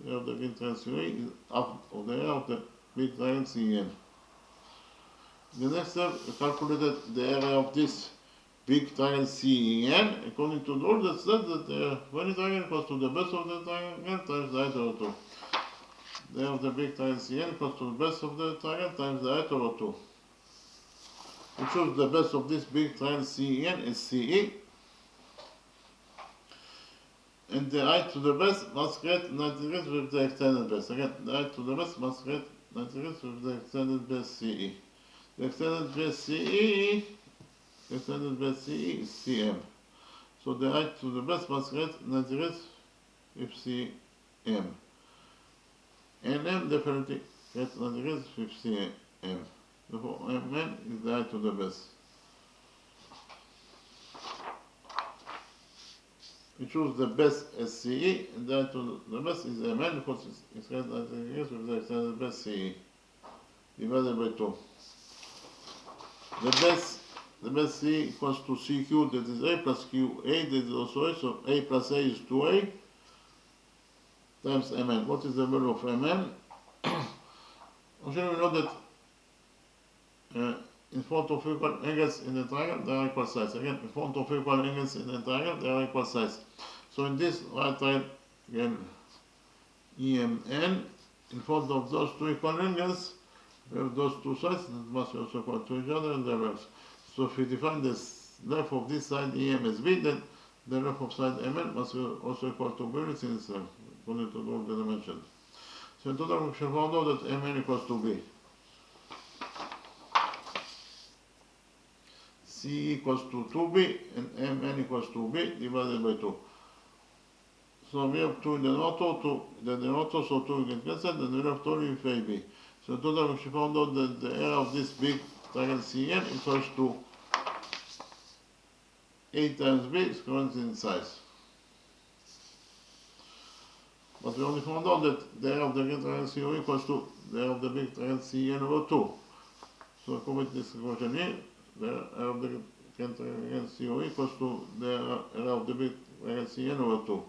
The area of the green triangle COE is half of the area of the big triangle CN. The next step, we calculated the area of this big triangle CEN according to the rule that says that the very triangle equals to the base of the triangle times the height over 2. The area of the big triangle CN equals to the base of the triangle times the height over 2. We choose the base of this big triangle CEN is CE, and the height to the base must create 90 degrees with the extended base. Again, the height to the base must create 90 degrees with the extended base CE. The extended base CE is CM. So the height to the base must create 90 degrees with CM. And M definitely creates 90 degrees with CM. Therefore, Mn is the height to the base. We choose the base as CE, and the height to the base is Mn because it's creates 90 degrees with the extended base CE divided by 2. The base C equals to CQ, that is A, plus QA, that is also A, so A plus A is 2A times Mn. What is the value of Mn? Actually, we know that in front of equal angles in the triangle, they are equal size. Again, in front of equal angles in the triangle, they are equal size. So in this right triangle, again, EMN, in front of those two equal angles, we have those two sides that must be also equal to each other and the reverse. So if we define the length of this side EM as B, then the length of side MN must be also equal to B in itself, according to the rule that I mentioned. So in total, we shall find out that MN equals to B. C equals to 2B and Mn equals to B divided by 2. So we have 2 in the denominator, so 2 we can cancel, and we have 2 with AB. So in total, we found out that the area of this big triangle CN equals to 8 times B squared in size. But we only found out that the area of the green triangle CO equals to the area of the big triangle CN over 2. So according to this equation here, the area of the green triangle CO equals to the area of the big triangle CN over 2.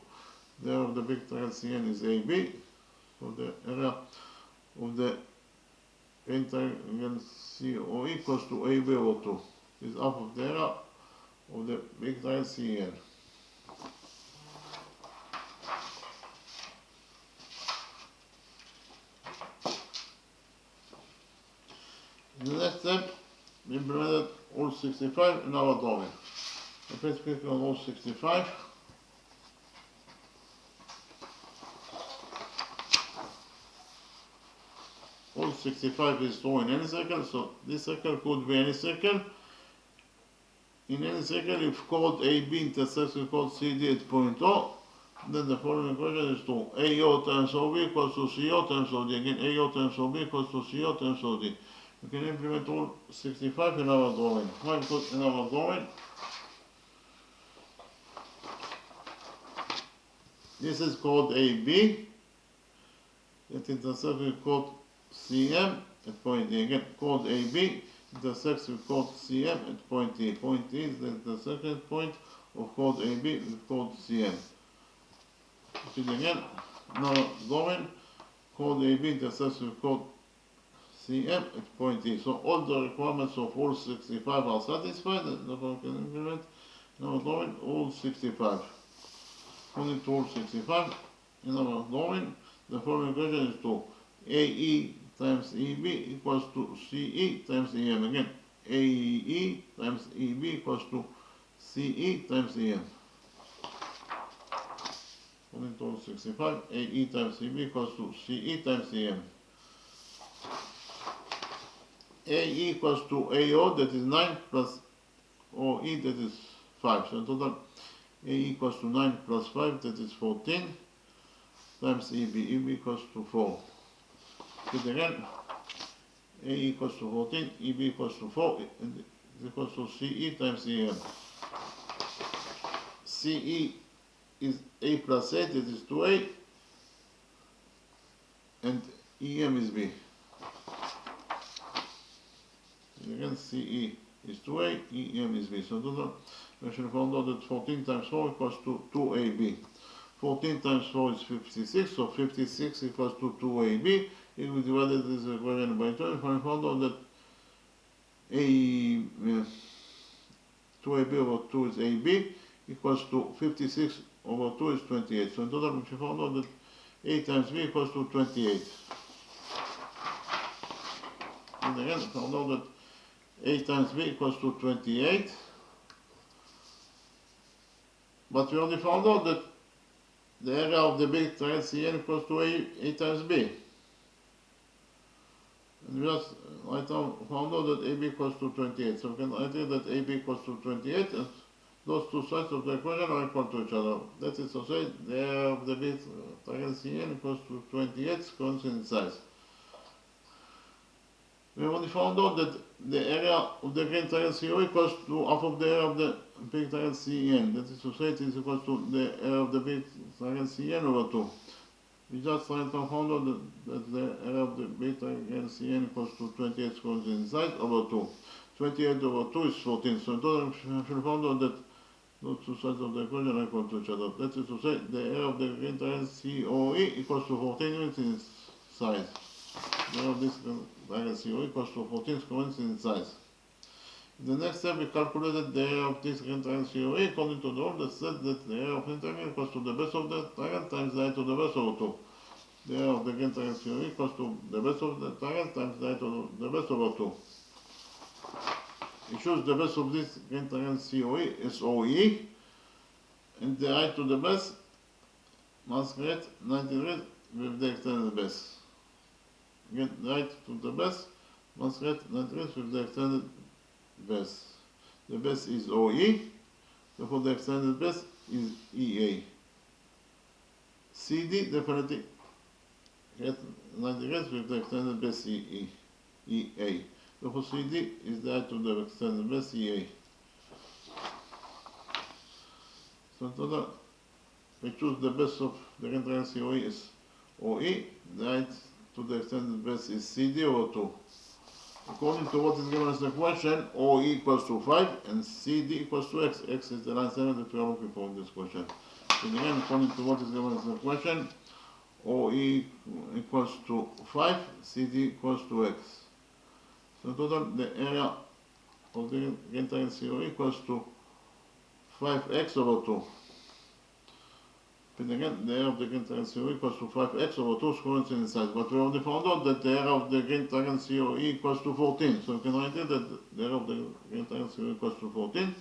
The area of the big triangle CN is AB, so the area of the green triangle CO equals to AB over 2. This is half of the area of the big triangle CN. In the next step, we implemented Rule 65 in our drawing. So please click on Rule 65. all 65 is true in any circle, so this circle could be any circle. In any circle, if chord AB intersects with chord CD at point O, then the following equation is true. AO times OB equals to CO times OD. Again, AO times OB equals to CO times OD. We can implement rule 65 in our drawing. Why? Because in our drawing, this is chord AB. It intersects with chord CM at point E. Again, chord AB intersects with chord CM at point E. Point E is the intersection point of chord AB with chord CM. Repeat again. Now going, chord AB intersects with chord CM at point E. So all the requirements of rule 65 are satisfied. Therefore, we can implement. Now going, rule 65. According to rule 65, in our drawing, the following equation is to AE times EB equals to CE times EM. Again, AE times EB equals to CE times EM. According to rule 65, AE times EB equals to CE times EM. AE equals to AO, that is 9, plus OE, that is 5. So in total, A equals to 9 plus 5, that is 14, times EB. EB equals to 4. Put again, A equals to 14, EB equals to 4, and it equals to CE times EM. CE is A plus 8, that is 2A, and EM is B. And again, CE is 2A, EM is B. So total, we should find out that 14 times 4 equals to 2AB. 14 times 4 is 56, so 56 equals to 2AB. If we divided this equation by 2, we find out that 2AB over 2 is AB, equals to 56 over 2 is 28. So in total, we should find out that A times B equals to 28. And again, we found out that A times B equals to 28. But we only found out that the area of the big triangle CN equals to A times B. And we just right now found out that AB equals to 28. So we can write here that AB equals to 28, and those two sides of the equation are equal to each other. That is to say, the area of the big triangle CN equals to 28 squares in size. We only found out that the area of the green triangle CO equals to half of the area of the big triangle CN. That is to say, it is equal to the area of the big triangle CN over 2. We just right now found out that the area of the big triangle CN equals to 28 squares in size over 2. 28 over 2 is 14. So in total, we should find out that those two sides of the equation are equal to each other. That is to say, the area of the green triangle COE equals to 14 units in size. The area of this triangle COE equals to 14 squares in size. In the next step, we calculated the area of this green triangle COE according to the rule that said that the area of the triangle equals to the base of the triangle times the height of the base over 2. The area of the green triangle COE equals to the base of the triangle times the height of the base over 2. We choose the base of this green triangle COE as OE, and the height to the base must create 90 degrees with the extended base. Again, the height to the base must create 90 degrees with the extended base. The base is OE, therefore the extended base is EA. CD definitely create 90 degrees with the extended base EA. Therefore CD is the height of the extended base EA. So in total, we choose the base of the green triangle COE as OE, the height to the extended base is CD over 2. According to what is given as the question, OE equals to 5 and CD equals to X. X is the line segment that we are looking for in this question. So again, according to what is given as the question, OE equals to 5, CD equals to X. So in total, the area of the green triangle COE equals to 5x over 2. And again, the area of the green triangle COE equals to 5x over 2 squares in size. But we already found out that the area of the green triangle COE equals to 14. So we can write here that the area of the green triangle COE equals to 14.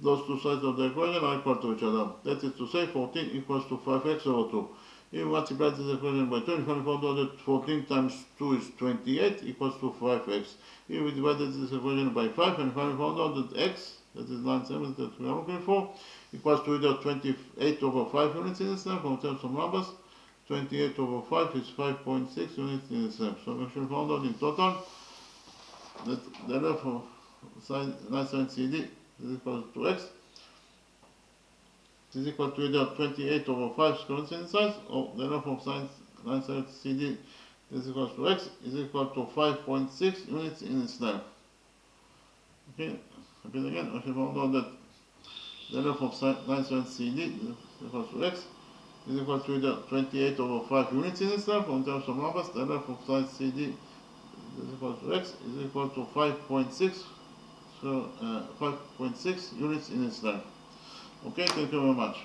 Those two sides of the equation are equal to each other. That is to say, 14 equals to 5x over 2. If we multiply this equation by 2, we find out that 14 times 2 is 28 equals to 5x. If we divided this equation by 5 and found out that x, that is 9/7 that we are looking for, equals to either 28 over 5 units in the step, or in terms of numbers, 28 over 5 is 5.6 units in the step. So we should find out in total that the length of sine 9/7 CD is equal to x. It is equal to either 28 over 5 square units in size, or the length of sine 9/7 CD is equal to x is equal to 5.6 units in its length. Okay, repeat again, we should find out that the length of sine 9/7 CD is equal to x is equal to either 28 over 5 units in its length, or in terms of numbers, the length of sine CD is equal to x is equal to 5.6, so 5.6 units in its length. Okay, thank you very much.